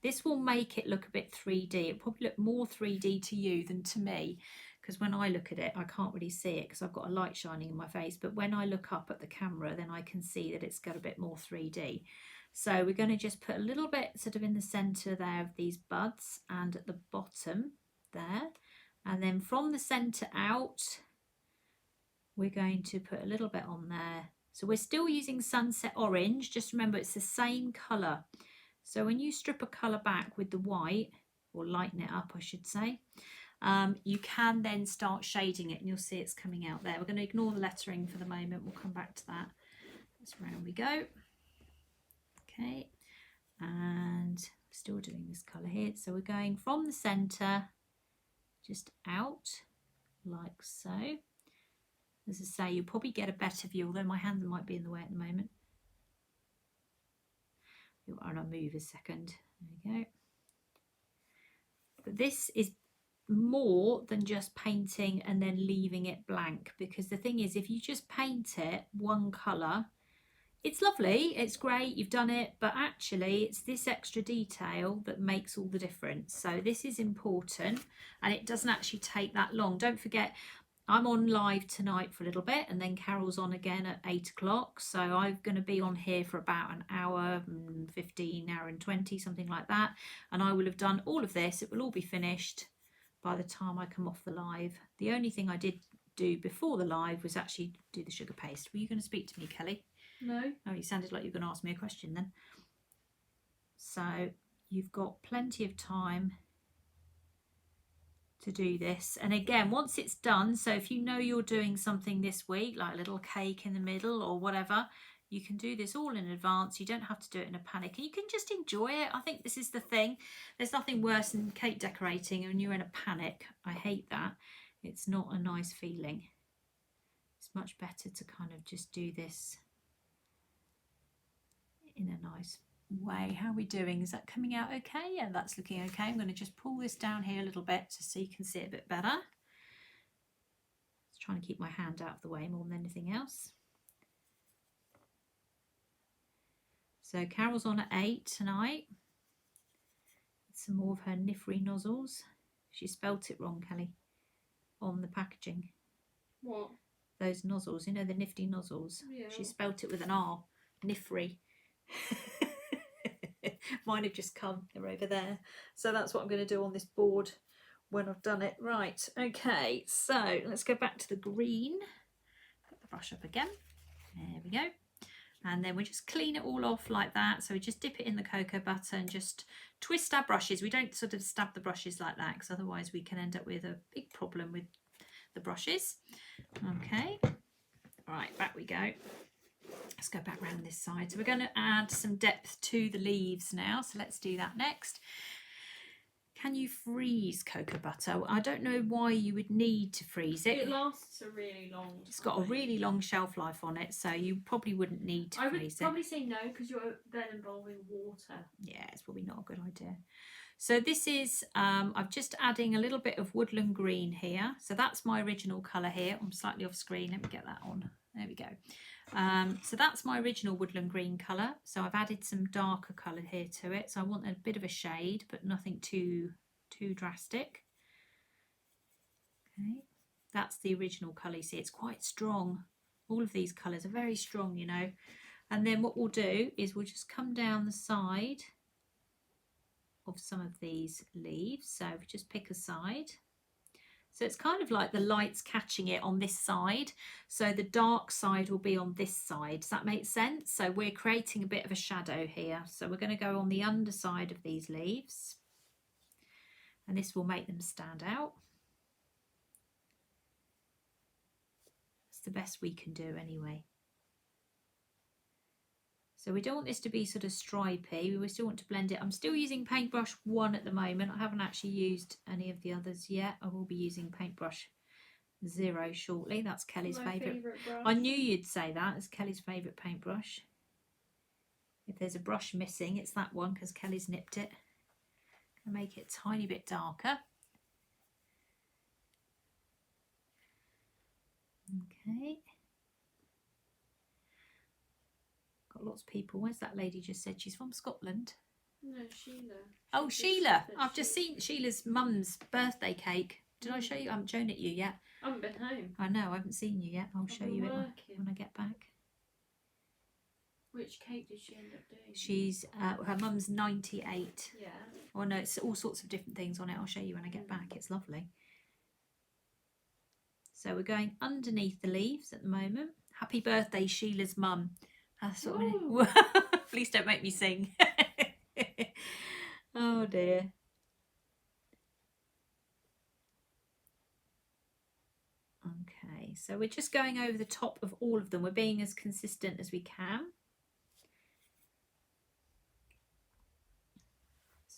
this will make it look a bit 3D. It'll probably look more 3D to you than to me, because when I look at it I can't really see it because I've got a light shining in my face, but when I look up at the camera then I can see that it's got a bit more 3D. So we're going to just put a little bit sort of in the centre there of these buds and at the bottom there, and then from the centre out we're going to put a little bit on there. So we're still using sunset orange, just remember it's the same colour. So when you strip a colour back with the white, or lighten it up I should say, you can then start shading it and you'll see it's coming out there. We're going to ignore the lettering for the moment, we'll come back to that. That's round we go. Okay, and Still doing this colour here. So we're going from the centre just out like so. As I say, you'll probably get a better view, although my hands might be in the way at the moment. And I'll move a second. There we go. But this is more than just painting and then leaving it blank, because the thing is, if you just paint it one colour, it's lovely, it's great, you've done it, but actually it's this extra detail that makes all the difference. So this is important, and it doesn't actually take that long. Don't forget, I'm on live tonight for a little bit, and then Carol's on again at 8 o'clock. So I'm going to be on here for about an hour and 15, hour and 20, something like that. And I will have done all of this. It will all be finished by the time I come off the live. The only thing I did do before the live was actually do the sugar paste. Were you going to speak to me, Kelly? No. Oh, you sounded like you were going to ask me a question then. So you've got plenty of time to do this. And again, once it's done, so if you know you're doing something this week, like a little cake in the middle or whatever, you can do this all in advance. You don't have to do it in a panic, and you can just enjoy it. I think this is the thing. There's nothing worse than cake decorating and you're in a panic. I hate that. It's not a nice feeling. It's much better to kind of just do this in a nice way. How are we doing? Is that coming out okay? Yeah, that's looking okay. I'm going to just pull this down here a little bit just so you can see it a bit better. Just trying to keep my hand out of the way more than anything else. So Carol's on at 8 tonight. Some more of her nifty nozzles. She spelt it wrong, Kelly, on the packaging. What? Those nozzles, you know, the nifty nozzles. Yeah. She spelt it with an R. Nifry. Mine have just come, they're over there. So that's what I'm going to do on this board when I've done it. Right, okay, so let's go back to the green. Put the brush up again. There we go. And then we just clean it all off like that. So we just dip it in the cocoa butter and just twist our brushes. We don't sort of stab the brushes like that, because otherwise we can end up with a big problem with the brushes. Okay, right, back we go. Let's go back around this side. So we're going to add some depth to the leaves now. So let's do that next. Can you freeze cocoa butter? I don't know why you would need to freeze it. It lasts a really long time. It's got a really long shelf life on it, so you probably wouldn't need to freeze it. I would probably say no, because you're then involving water. Yeah, it's probably not a good idea. So this is, I'm just adding a little bit of Woodland Green here. So that's my original colour here. I'm slightly off screen. Let me get that on. There we go. So that's my original Woodland Green colour. So I've added some darker colour here to it. So I want a bit of a shade, but nothing too drastic. Okay, that's the original colour. You see, it's quite strong. All of these colours are very strong, you know. And then what we'll do is we'll just come down the side of some of these leaves. So if we just pick a side. So it's kind of like the light's catching it on this side. So the dark side will be on this side. Does that make sense? So we're creating a bit of a shadow here. So we're going to go on the underside of these leaves. And this will make them stand out. It's the best we can do anyway. So we don't want this to be sort of stripy. We still want to blend it. I'm still using paintbrush 1 at the moment. I haven't actually used any of the others yet. I will be using paintbrush 0 shortly. That's Kelly's favourite. I knew you'd say that. It's Kelly's favourite paintbrush. If there's a brush missing, it's that one, because Kelly's nipped it. Gonna make it a tiny bit darker. Okay. Got lots of people. Where's that lady just said she's from Scotland? No, Sheila. Oh, Sheila. I've just seen Sheila's mum's birthday cake. Did I show you? I haven't shown it you yet. I haven't been home. I know, I haven't seen you yet. I'll show you it when I get back. Which cake did she end up doing? She's, her mum's 98. Yeah. Oh no, it's all sorts of different things on it. I'll show you when I get back. It's lovely. So we're going underneath the leaves at the moment. Happy birthday, Sheila's mum. That's what Please don't make me sing. Oh dear. Okay, so we're just going over the top of all of them. We're being as consistent as we can.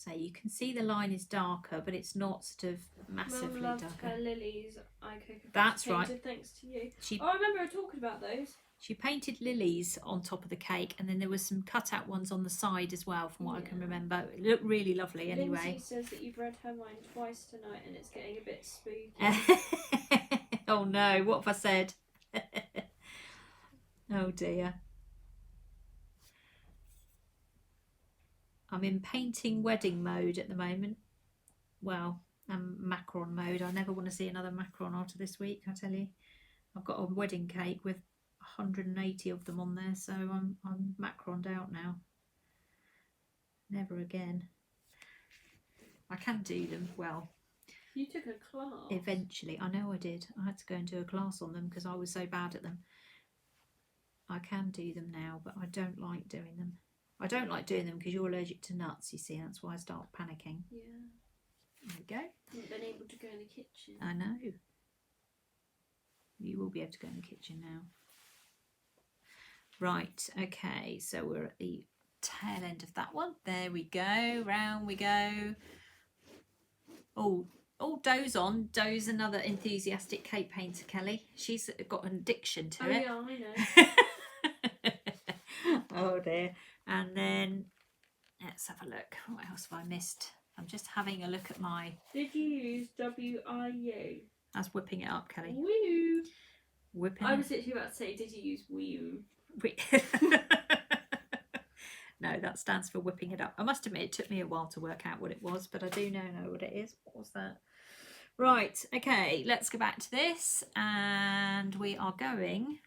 So you can see the line is darker, but it's not sort of massively Mum loved darker. her lilies I cocoa That's painted, right. thanks to you. She I remember her talking about those. She painted lilies on top of the cake, and then there was some cut-out ones on the side as well, from what I can remember. It looked really lovely anyway. Lindsay says that you've read her mind twice tonight and it's getting a bit spooky. Oh no, what have I said? Oh dear. I'm in painting wedding mode at the moment. Well, I'm macaron mode. I never want to see another macaron after this week, I tell you. I've got a wedding cake with 180 of them on there, so I'm macaroned out now. Never again. I can do them well. You took a class. Eventually, I know I did. I had to go and do a class on them because I was so bad at them. I can do them now, but I don't like doing them. I don't like doing them because you're allergic to nuts, you see. That's why I start panicking. Yeah. There we go. Haven't been able to go in the kitchen. I know. You will be able to go in the kitchen now. Right, okay, so we're at the tail end of that one. There we go, round we go. Oh, Doe's on. Doe's another enthusiastic cake painter, Kelly. She's got an addiction to it. Yeah, I know. Oh dear. And then let's have a look. What else have I missed? I'm just having a look at my... Did you use W-I-U? That's whipping it up, Kelly. Woo! Whipping I it. was literally about to say, did you use Wii-U? No, that stands for whipping it up. I must admit, it took me a while to work out what it was, but I do now know what it is. What was that? Right, okay, let's go back to this, and we are going...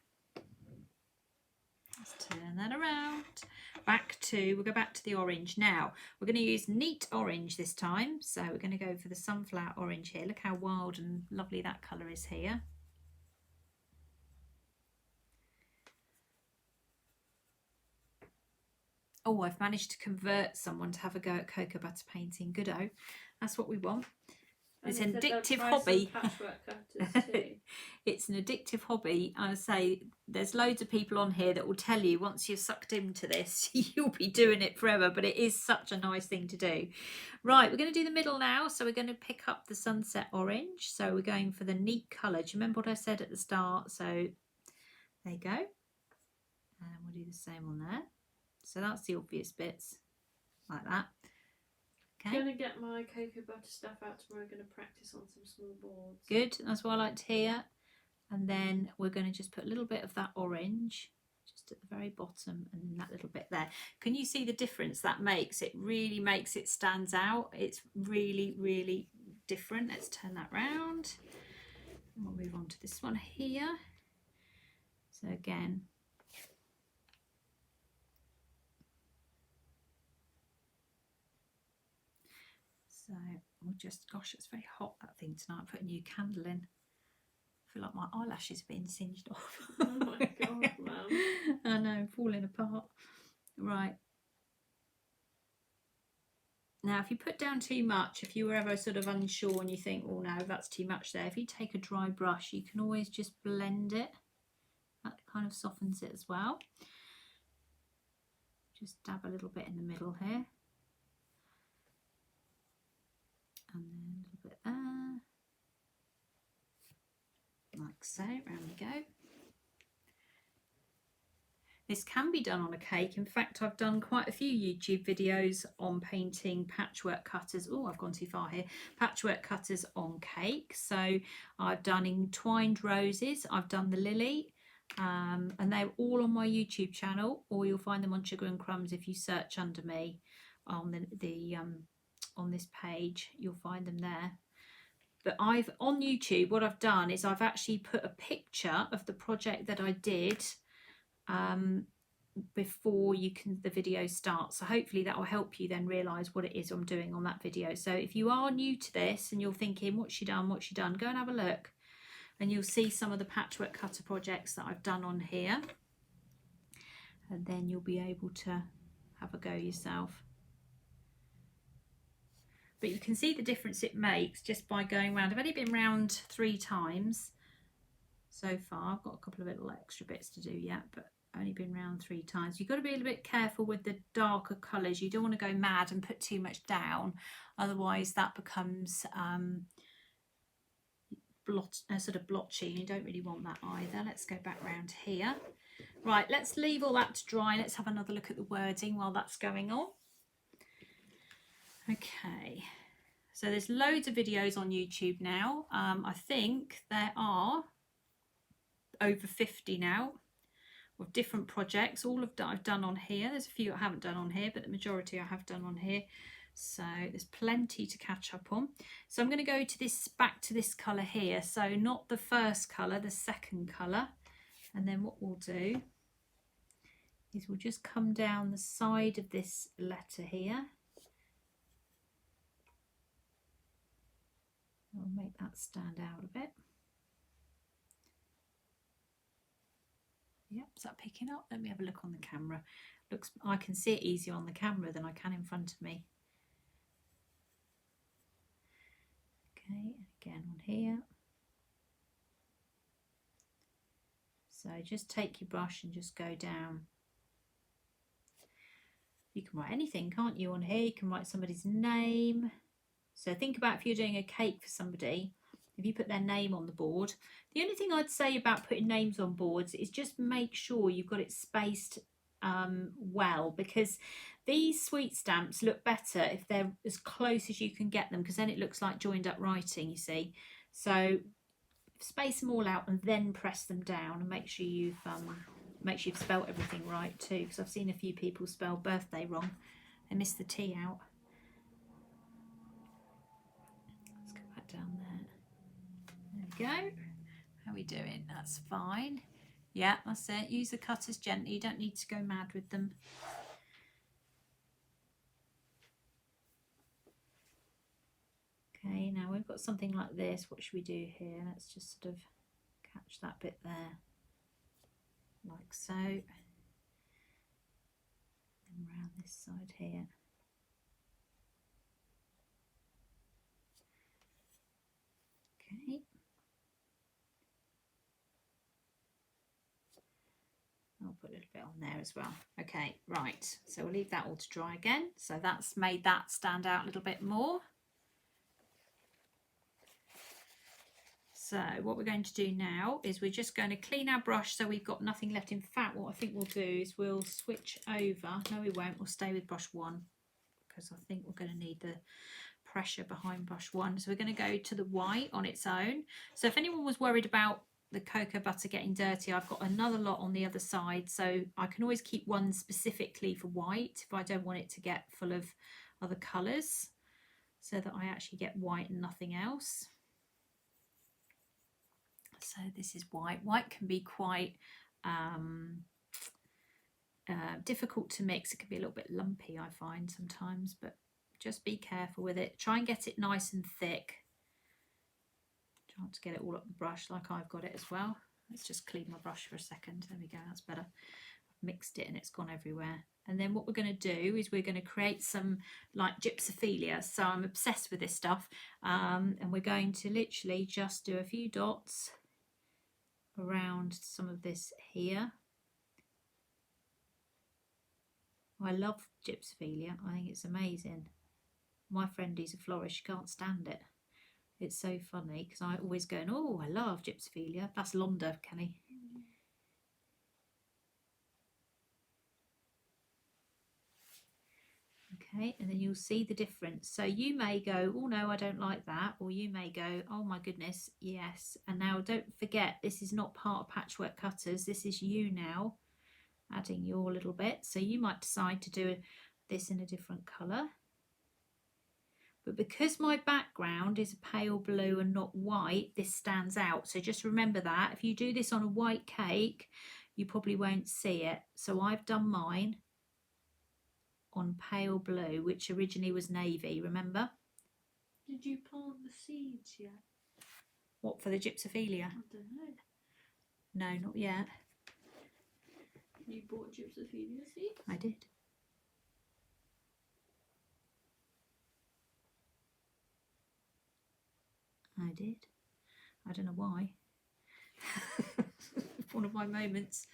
Let's turn that around. We'll go back to the orange now. We're going to use neat orange this time, so we're going to go for the sunflower orange here. Look how wild and lovely that colour is here. Oh, I've managed to convert someone to have a go at cocoa butter painting. Good-o. That's what we want. It's an addictive hobby. Patchwork cutters too. It's an addictive hobby. I say there's loads of people on here that will tell you once you're sucked into this, you'll be doing it forever, but it is such a nice thing to do. Right, we're going to do the middle now. So we're going to pick up the sunset orange. So we're going for the neat colour. Do you remember what I said at the start? So there you go. And we'll do the same on there. So that's the obvious bits, like that. Okay. I'm going to get my cocoa butter stuff out tomorrow. I'm going to practice on some small boards. Good, that's what I like to hear. And then we're going to just put a little bit of that orange just at the very bottom and then that little bit there. Can you see the difference that makes? It really makes it stands out. It's really, really different. Let's turn that round. And we'll move on to this one here. So again, so we'll just, gosh, it's very hot, that thing tonight. Put a new candle in. I feel like my eyelashes have been singed off. Oh my god, Mum. I know, falling apart. Right. Now, if you put down too much, if you were ever sort of unsure and you think, oh no, that's too much there, if you take a dry brush, you can always just blend it. That kind of softens it as well. Just dab a little bit in the middle here. And then a little bit there. Like so, round we go. This can be done on a cake. In fact, I've done quite a few YouTube videos on painting patchwork cutters. Oh, I've gone too far here. Patchwork cutters on cake. So I've done entwined roses. I've done the lily. And they're all on my YouTube channel, or you'll find them on Sugar and Crumbs if you search under me on on this page. You'll find them there. But on YouTube, what I've done is I've actually put a picture of the project that I did before the video starts. So hopefully that will help you then realise what it is I'm doing on that video. So if you are new to this and you're thinking, what's she done, go and have a look. And you'll see some of the patchwork cutter projects that I've done on here. And then you'll be able to have a go yourself. But you can see the difference it makes just by going round. I've only been round 3 times so far. I've got a couple of little extra bits to do yet, but only been round 3 times. You've got to be a little bit careful with the darker colours. You don't want to go mad and put too much down, otherwise that becomes sort of blotchy. You don't really want that either. Let's go back round here. Right, let's leave all that to dry. Let's have another look at the wording while that's going on. Okay, so there's loads of videos on YouTube now. I think there are over 50 now of different projects. All of that I've done on here. There's a few I haven't done on here, but the majority I have done on here. So there's plenty to catch up on. So I'm going to go to this, back to this colour here. So not the first colour, the second colour. And then what we'll do is we'll just come down the side of this letter here. I'll make that stand out a bit. Yep, is that picking up? Let me have a look on the camera. Looks, I can see it easier on the camera than I can in front of me. Okay, again on here. So just take your brush and just go down. You can write anything, can't you, on here? You can write somebody's name. So think about if you're doing a cake for somebody, if you put their name on the board. The only thing I'd say about putting names on boards is just make sure you've got it spaced well, because these sweet stamps look better if they're as close as you can get them, because then it looks like joined up writing, you see. So space them all out and then press them down, and make sure you've spelt everything right too, because I've seen a few people spell birthday wrong. They missed the T out. Let's go back down there. There we go. How are we doing? That's fine. Yeah, that's it. Use the cutters gently. You don't need to go mad with them. Okay, now we've got something like this. What should we do here? Let's just sort of catch that bit there, like so. And around this side here. Okay. I'll put a little bit on there as well. Okay, right. So we'll leave that all to dry again. So that's made that stand out a little bit more. So what we're going to do now is we're just going to clean our brush so we've got nothing left. In fact, what I think we'll do is we'll switch over. No, we won't. We'll stay with brush 1 because I think we're going to need the pressure behind brush 1. So we're going to go to the white on its own. So if anyone was worried about the cocoa butter getting dirty, I've got another lot on the other side, so I can always keep one specifically for white if I don't want it to get full of other colours, so that I actually get white and nothing else. So this is white. White can be quite difficult to mix. It can be a little bit lumpy, I find sometimes, but just be careful with it. Try and get it nice and thick. Try not to get it all up the brush like I've got it as well. Let's just clean my brush for a second. There we go, that's better. I've mixed it and it's gone everywhere. And then what we're going to do is we're going to create some like gypsophilia. So I'm obsessed with this stuff. And we're going to literally just do a few dots around some of this here. I love gypsophilia. I think it's amazing. My friend who's a florist, she can't stand it. It's so funny because I always go, oh, I love gypsophilia. That's Londa, Kenny. Okay, and then you'll see the difference. So you may go, oh no, I don't like that. Or you may go, oh my goodness, yes. And now don't forget, this is not part of Patchwork Cutters. This is you now adding your little bit. So you might decide to do this in a different colour. But because my background is a pale blue and not white, this stands out. So just remember that. If you do this on a white cake, you probably won't see it. So I've done mine on pale blue, which originally was navy, remember? Did you plant the seeds yet? What, for the gypsophilia? I don't know. No, not yet. You bought gypsophilia seeds? I did. I did. I don't know why. One of my moments.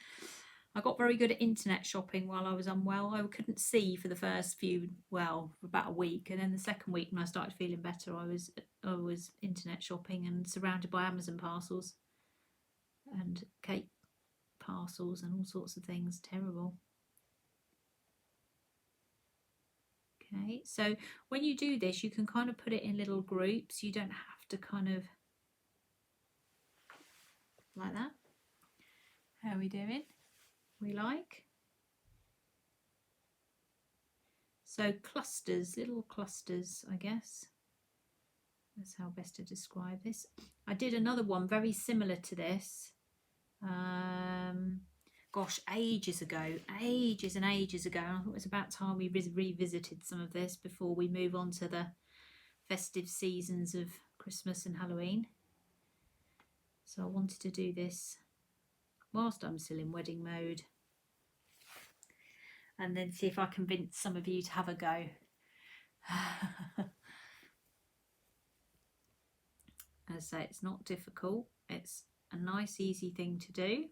I got very good at internet shopping while I was unwell. I couldn't see for the first few, well, for about a week, and then the second week when I started feeling better, I was internet shopping and surrounded by Amazon parcels and cake parcels and all sorts of things. Terrible. Okay, so when you do this, you can kind of put it in little groups. You don't have to kind of like that. How are we doing? We like. So clusters, little clusters, I guess. That's how best to describe this. I did another one very similar to this. Gosh, ages ago, ages and ages ago. I thought it was about time we revisited some of this before we move on to the festive seasons of Christmas and Halloween. So I wanted to do this whilst I'm still in wedding mode, and then see if I convince some of you to have a go. As I say, it's not difficult. It's a nice, easy thing to do.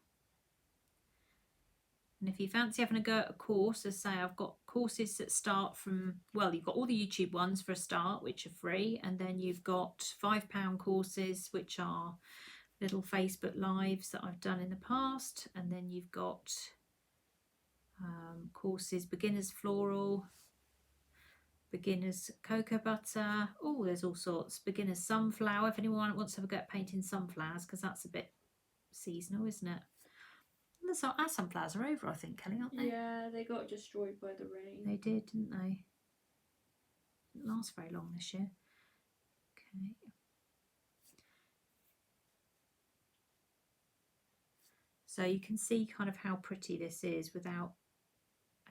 And if you fancy having a go at a course, as I say, I've got courses that start from, well, you've got all the YouTube ones for a start, which are free, and then you've got £5 courses, which are little Facebook lives that I've done in the past, and then you've got courses, beginners floral, beginners cocoa butter, oh, there's all sorts, beginners sunflower, if anyone wants to have a go at painting sunflowers, because that's a bit seasonal, isn't it? Our sunflowers are over, I think, Kelly, aren't they? Yeah, they got destroyed by the rain. They did, didn't they? Didn't last very long this year. Okay. So you can see kind of how pretty this is without,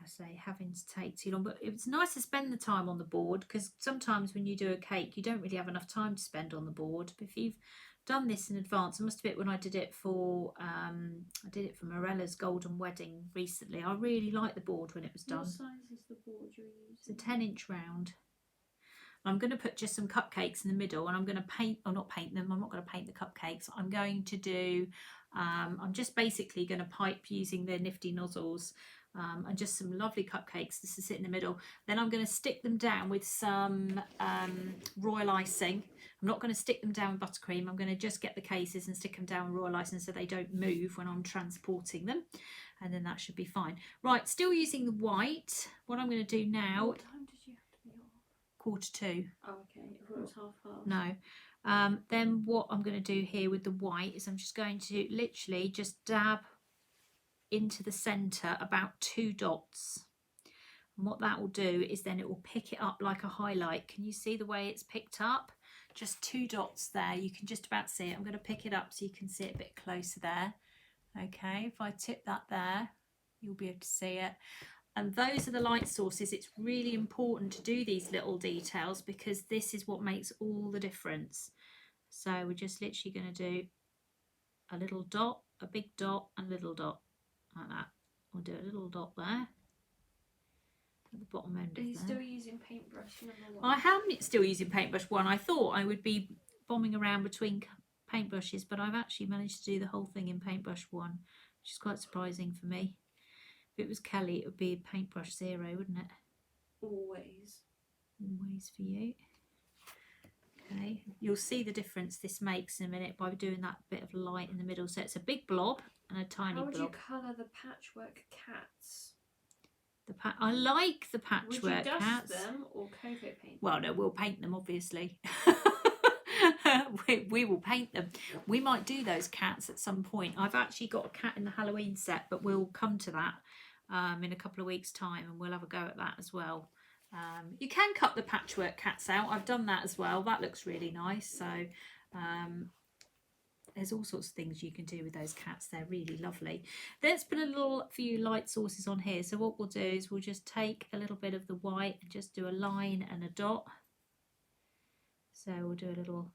I say, having to take too long. But it's nice to spend the time on the board, because sometimes when you do a cake, you don't really have enough time to spend on the board. But if you've done this in advance, I must admit, when I did it for Morella's golden wedding recently, I really liked the board when it was done. What size is the board you're using? It's a 10-inch round. I'm going to put just some cupcakes in the middle, and I'm going to paint, or not paint them, I'm not going to paint the cupcakes. I'm going to do, I'm just basically going to pipe using the nifty nozzles, and just some lovely cupcakes just to sit in the middle. Then I'm going to stick them down with some royal icing. I'm not going to stick them down with buttercream. I'm going to just get the cases and stick them down with royal icing so they don't move when I'm transporting them, and then that should be fine. Right, still using the white. What I'm going to do now... What time did you have to be off? 1:45. Oh, okay. I thought it was 2:30. No. Then what I'm going to do here with the white is I'm just going to literally just dab into the centre about 2 dots. And what that will do is then it will pick it up like a highlight. Can you see the way it's picked up? Just 2 dots there. You can just about see it. I'm going to pick it up so you can see it a bit closer there. Okay, if I tip that there, you'll be able to see it. And those are the light sources. It's really important to do these little details, because this is what makes all the difference. So we're just literally going to do a little dot, a big dot, and a little dot, like that. We'll do a little dot there at the bottom end of there. Are you still using paintbrush number 1? I am still using paintbrush 1. I thought I would be bombing around between paintbrushes, but I've actually managed to do the whole thing in paintbrush 1, which is quite surprising for me. If it was Kelly, it would be paintbrush 0, wouldn't it? Always. Always for you. Okay, you'll see the difference this makes in a minute by doing that bit of light in the middle. So it's a big blob and a tiny blob. How would you colour the patchwork cats? I like the patchwork would you dust cats. them or cocoa paint? Well, no, we'll paint them, obviously. we will paint them. We might do those cats at some point. I've actually got a cat in the Halloween set, but we'll come to that in a couple of weeks' time, and we'll have a go at that as well. You can cut the patchwork cats out. I've done that as well. That looks really nice. So there's all sorts of things you can do with those cats. They're really lovely. Let's put a few light sources on here. So what we'll do is we'll just take a little bit of the white and just do a line and a dot. So we'll do a little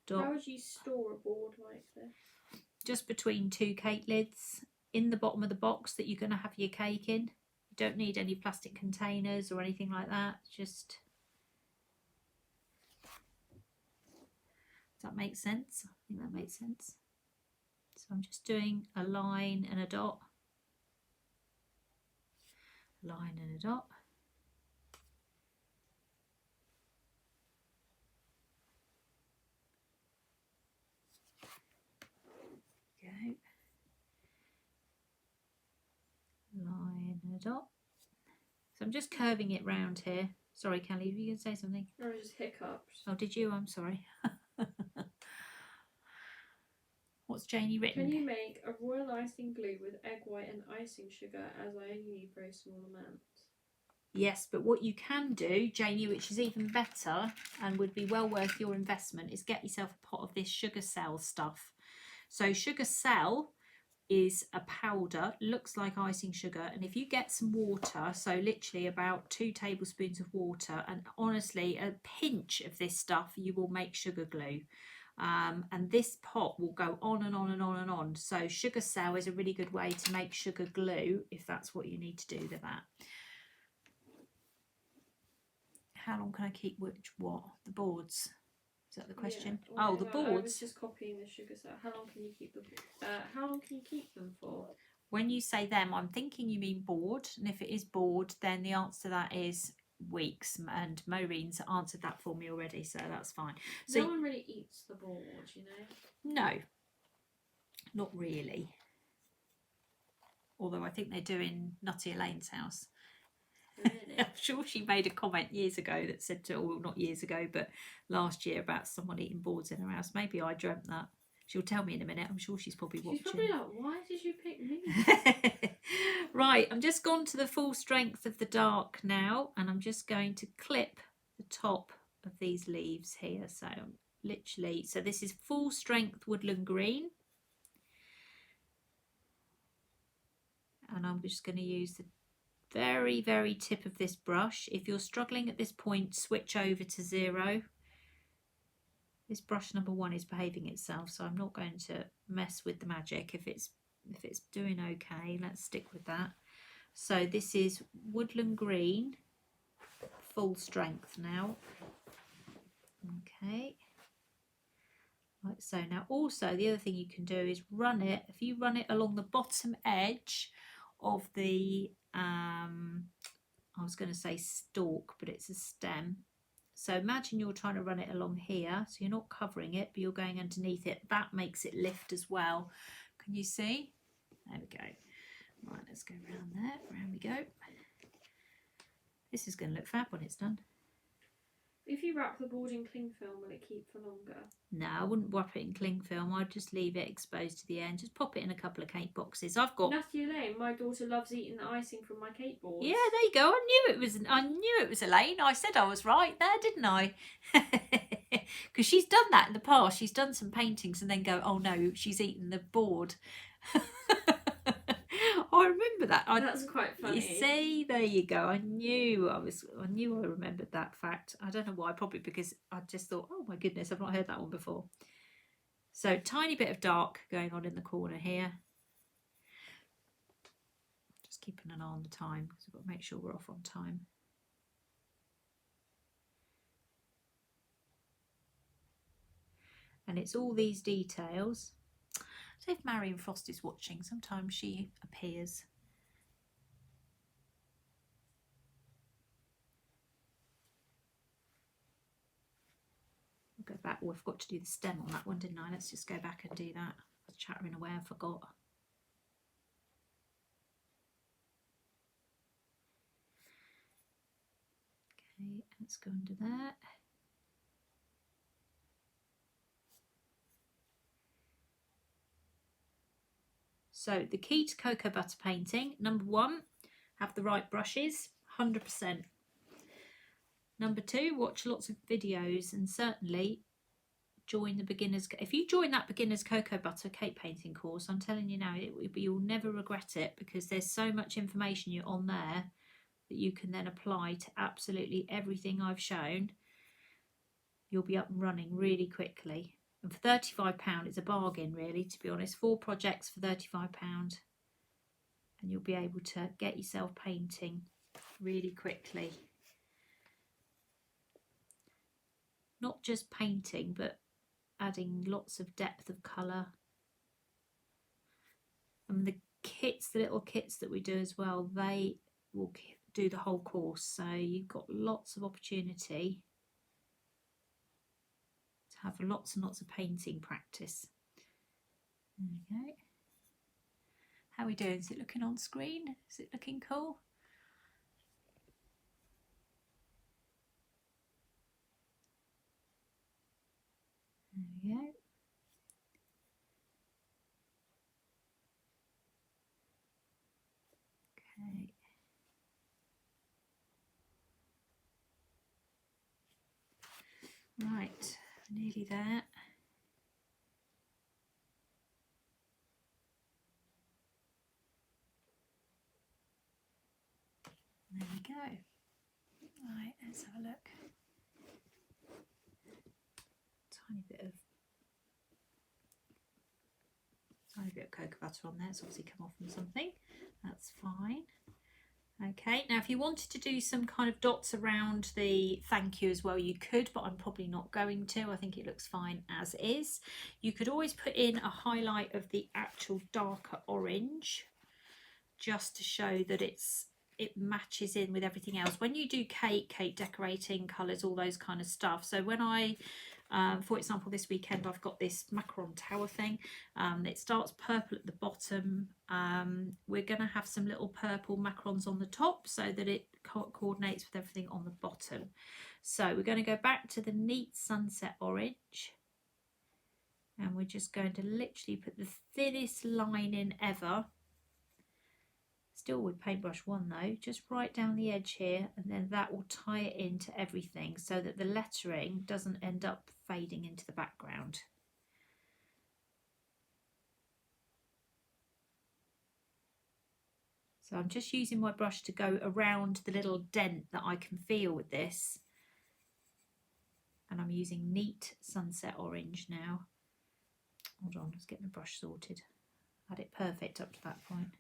dot. How would you store a board like this? Just between 2 cake lids in the bottom of the box that you're going to have your cake in. You don't need any plastic containers or anything like that. Just... Does that make sense? I think that makes sense. So I'm just doing a line and a dot. line and a dot. Go. Line and a dot. So I'm just curving it round here. Sorry, Kelly, were you going to say something? I just hiccuped. Oh, did you? I'm sorry. What's Janie written? Can you make a royal icing glue with egg white and icing sugar, as I only need very small amounts? Yes, but what you can do, Janie, which is even better and would be well worth your investment, is get yourself a pot of this sugar cell stuff. So sugar cell is a powder, looks like icing sugar, and if you get some water, so literally about 2 tablespoons of water, and honestly a pinch of this stuff, you will make sugar glue. And this pot will go on and on and on and on. So sugar cell is a really good way to make sugar glue if that's what you need to do with that. How long can I keep what? The boards? Is that the question? Yeah, well, oh, the boards. I was just copying the sugar cell. How long can you keep them? How long can you keep them for? When you say them, I'm thinking you mean board, and if it is board, then the answer to that is weeks. And Maureen's answered that for me already, so that's fine. So no one really eats the board, you know. No, not really. Although I think they do in Nutty Elaine's house. Really? I'm sure she made a comment years ago that said to, well, not years ago, but last year about someone eating boards in her house. Maybe I dreamt that. She'll tell me in a minute. I'm sure she's probably watching. She's probably like, why did you pick me? Right, I'm just gone to the full strength of the dark now, and I'm just going to clip the top of these leaves here. So literally, so this is full strength Woodland Green. And I'm just going to use the very, very tip of this brush. If you're struggling at this point, switch over to 0. This brush number 1 is behaving itself, so I'm not going to mess with the magic. If it's doing okay, let's stick with that. So this is Woodland Green, full strength now. Okay. Like so. Now also the other thing you can do is run it, if you run it along the bottom edge of the, I was going to say stalk, but it's a stem. So imagine you're trying to run it along here, so you're not covering it, but you're going underneath it. That makes it lift as well. Can you see? There we go. Right, let's go around there. Around we go. This is going to look fab when it's done. If you wrap the board in cling film, will it keep for longer? No, I wouldn't wrap it in cling film. I'd just leave it exposed to the air and just pop it in a couple of cake boxes. I've got Nutty Elaine, my daughter loves eating the icing from my cake boards. Yeah, there you go. I knew it was Elaine. I said I was right there, didn't I? Because she's done that in the past. She's done some paintings and then go, oh no, she's eaten the board. I remember that. That's quite funny. You see, there you go. I knew I remembered that fact. I don't know why. Probably because I just thought, oh my goodness, I've not heard that one before. So tiny bit of dark going on in the corner here. Just keeping an eye on the time because we've got to make sure we're off on time. And it's all these details. So if Marion Frost is watching, sometimes she appears. We'll go back. Oh, I forgot to do the stem on that one, didn't I? Let's just go back and do that. I was chattering away, I forgot. Okay, let's go under that. So the key to cocoa butter painting, number 1, have the right brushes, 100%. Number 2, watch lots of videos and certainly join the beginners. If you join that beginners cocoa butter cake painting course, I'm telling you now, you'll never regret it because there's so much information you're on there that you can then apply to absolutely everything I've shown. You'll be up and running really quickly. And for £35, it's a bargain really, to be honest. 4 projects for £35 and you'll be able to get yourself painting really quickly. Not just painting, but adding lots of depth of colour. And the kits, the little kits that we do as well, they will do the whole course. So you've got lots of opportunity to have lots and lots of painting practice. There we go. How are we doing? Is it looking on screen? Is it looking cool? There we go. Okay. Right, nearly there. There we go. Right, let's have a look. Tiny bit of cocoa butter on there. It's obviously come off from something. That's fine. Okay, now if you wanted to do some kind of dots around the thank you as well, you could, but I'm probably not going to. I think it looks fine as is. You could always put in a highlight of the actual darker orange just to show that it matches in with everything else. When you do cake decorating, colours, all those kind of stuff. So when I for example, this weekend I've got this macaron tower thing. It starts purple at the bottom. We're going to have some little purple macarons on the top so that it coordinates with everything on the bottom. So we're going to go back to the neat sunset orange, and we're just going to literally put the thinnest line in ever. Still with paintbrush 1 though, just right down the edge here, and then that will tie it into everything so that the lettering doesn't end up fading into the background. So I'm just using my brush to go around the little dent that I can feel with this, and I'm using neat sunset orange now. Hold on, let's get the brush sorted. I had it perfect up to that point.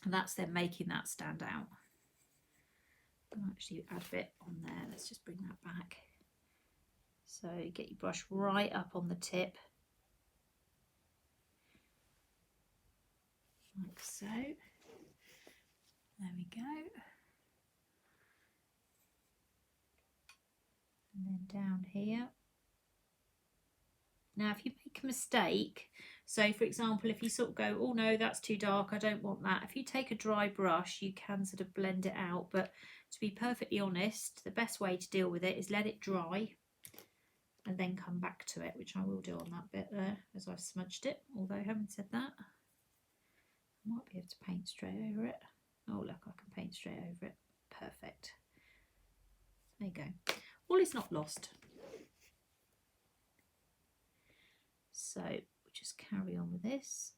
And that's then making that stand out. I'll actually add a bit on there. Let's just bring that back. So get your brush right up on the tip, like so. There we go. And then down here. Now if you make a mistake, so for example if you sort of go, oh no, that's too dark, I don't want that, if you take a dry brush you can sort of blend it out, but to be perfectly honest, the best way to deal with it is let it dry and then come back to it, which I will do on that bit there as I've smudged it. Although having said that, I might be able to paint straight over it. Oh look, I can paint straight over it. Perfect. There you go. All is not lost. So we'll just carry on with this.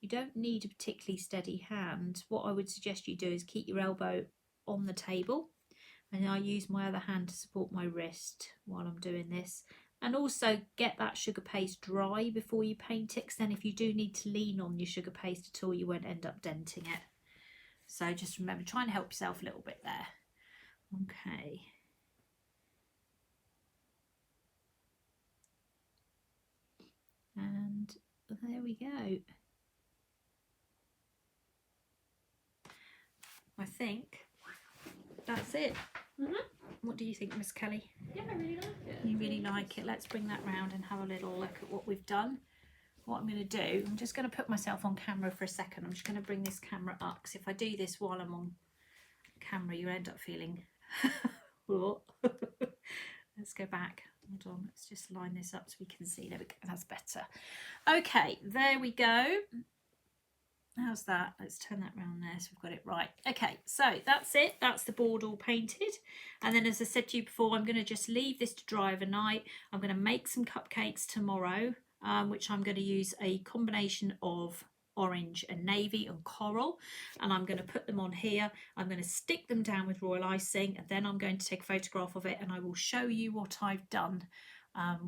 You don't need a particularly steady hand. What I would suggest you do is keep your elbow on the table, and I use my other hand to support my wrist while I'm doing this. And also get that sugar paste dry before you paint it, because then if you do need to lean on your sugar paste at all, you won't end up denting it. So just remember, try and help yourself a little bit there. Okay. And there we go. I think that's it. What do you think, Miss Kelly? Yeah, I really like it. You really like it? Let's bring that round and have a little look at what we've done. What I'm going to do, I'm just going to put myself on camera for a second. I'm just going to bring this camera up, because if I do this while I'm on camera, you end up feeling... Let's go back. Hold on, let's just line this up so we can see. There we go, that's better. Okay, there we go. How's that? Let's turn that round there so we've got it right. Okay, so that's it. That's the board all painted. And then as I said to you before, I'm going to just leave this to dry overnight. I'm going to make some cupcakes tomorrow, which I'm going to use a combination of orange and navy and coral, and I'm going to put them on here. I'm going to stick them down with royal icing, and then I'm going to take a photograph of it and I will show you what I've done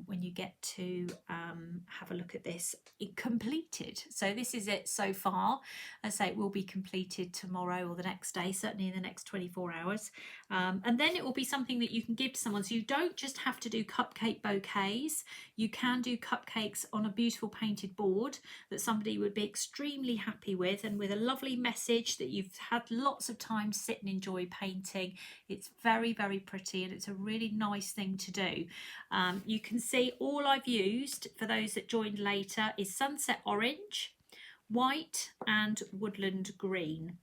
when you get to have a look at this completed. So this is it so far. As I say, it will be completed tomorrow or the next day, certainly in the next 24 hours. And then it will be something that you can give to someone. So you don't just have to do cupcake bouquets. You can do cupcakes on a beautiful painted board that somebody would be extremely happy with, and with a lovely message that you've had lots of time to sit and enjoy painting. It's very, very pretty, and it's a really nice thing to do. You can see all I've used for those that joined later is Sunset Orange, White and Woodland Green.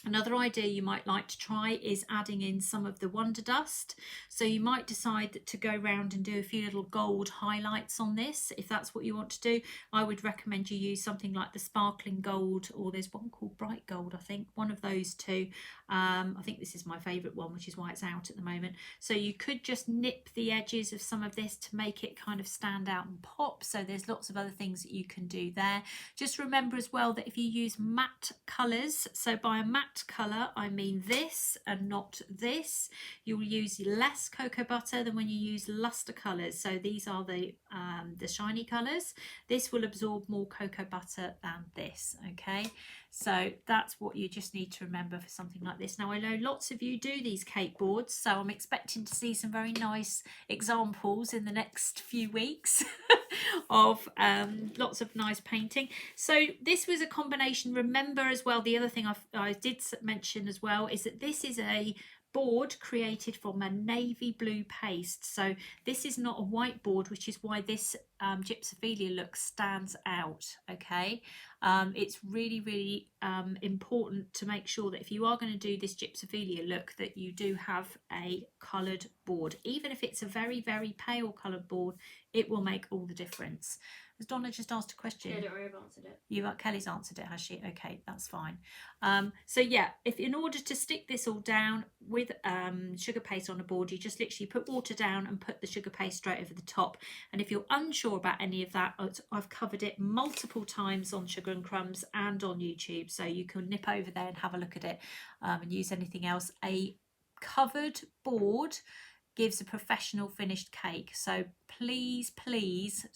Another idea you might like to try is adding in some of the Wonder Dust. So you might decide to go around and do a few little gold highlights on this. If that's what you want to do, I would recommend you use something like the Sparkling Gold, or there's one called Bright Gold, I think, one of those two. I think this is my favourite one, which is why it's out at the moment. So you could just nip the edges of some of this to make it kind of stand out and pop. So there's lots of other things that you can do there. Just remember as well that if you use matte colours, so by a matte colour I mean this and not this, you'll use less cocoa butter than when you use luster colours. So these are the shiny colours. This will absorb more cocoa butter than this. Okay, so that's what you just need to remember for something like this. Now I know lots of you do these cake boards, so I'm expecting to see some very nice examples in the next few weeks of lots of nice painting. So this was a combination. Remember as well, the other thing I did mention as well is that this is a board created from a navy blue paste. So this is not a white board, which is why this gypsophilia look stands out. Okay, it's really important to make sure that if you are going to do this gypsophilia look, that you do have a coloured board. Even if it's a very pale coloured board, it will make all the difference. Has Donna just asked a question? Yeah, don't worry, I've answered it. Kelly's answered it, has she? Okay, that's fine. So yeah, if in order to stick this all down with sugar paste on a board, you just literally put water down and put the sugar paste straight over the top. And if you're unsure about any of that, I've covered it multiple times on Sugar and Crumbs and on YouTube, so you can nip over there and have a look at it and use anything else. A covered board gives a professional finished cake, so please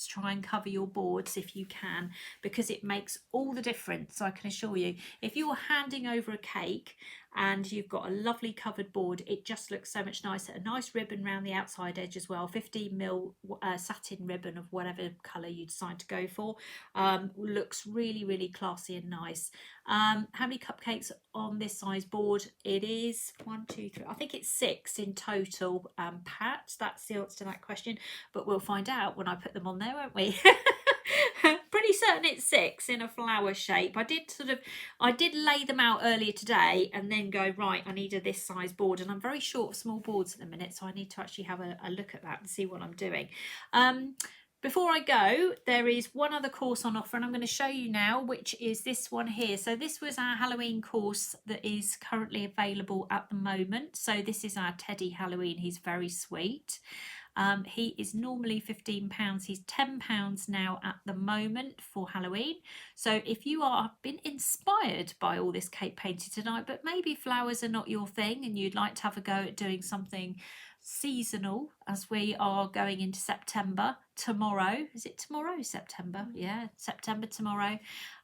try and cover your boards if you can, because it makes all the difference. I can assure you, if you're handing over a cake and you've got a lovely covered board, it just looks so much nicer. A nice ribbon around the outside edge as well, 15mm satin ribbon of whatever colour you decide to go for, looks really classy and nice. How many cupcakes on this size board? It is 1, 2, 3, I think it's 6 in total. Pat, that's the answer to that question, but we'll find out when I put them on there, won't we? Pretty certain it's 6 in a flower shape. I did lay them out earlier today and then go, right, I need this size board, and I'm very short of small boards at the minute, so I need to actually have a look at that and see what I'm doing. Before I go, there is one other course on offer, and I'm going to show you now, which is this one here. So this was our Halloween course that is currently available at the moment. So this is our Teddy Halloween. He's very sweet. He is normally £15. He's £10 now at the moment for Halloween. So if you are been inspired by all this cake painting tonight, but maybe flowers are not your thing and you'd like to have a go at doing something seasonal, as we are going into September tomorrow. Is it tomorrow, September? Yeah, September tomorrow.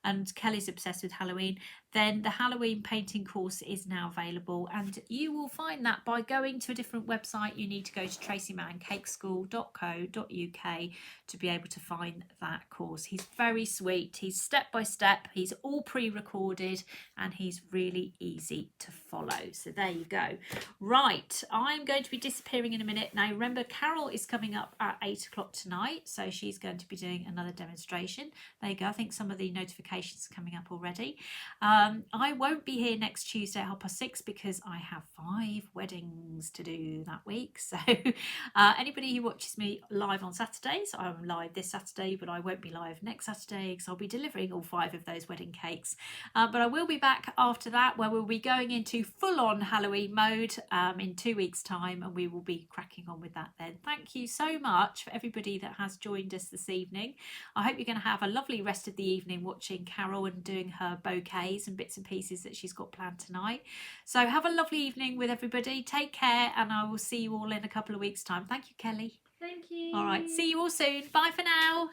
And Kelly's obsessed with Halloween. Then the Halloween painting course is now available, and you will find that by going to a different website. You need to go to tracymanncakeschool.co.uk to be able to find that course. He's very sweet. He's step by step. He's all pre-recorded, and he's really easy to follow. So there you go. Right, I'm going to be disappearing in a minute. Now remember, Carol is coming up at 8 o'clock tonight, so she's going to be doing another demonstration. There you go. I think some of the notifications are coming up already. I won't be here next Tuesday at 6:30 because I have 5 weddings to do that week. So anybody who watches me live on Saturdays, I'm live this Saturday, but I won't be live next Saturday because I'll be delivering all 5 of those wedding cakes. But I will be back after that, where we'll be going into full-on Halloween mode in 2 weeks' time, and we will be cracking on with that then. Thank you so much for everybody that has joined us this evening. I hope you're going to have a lovely rest of the evening watching Carol and doing her bouquets and bits and pieces that she's got planned tonight. So have a lovely evening with everybody. Take care, and I will see you all in a couple of weeks' time. Thank you, Kelly. Thank you. All right, see you all soon. Bye for now.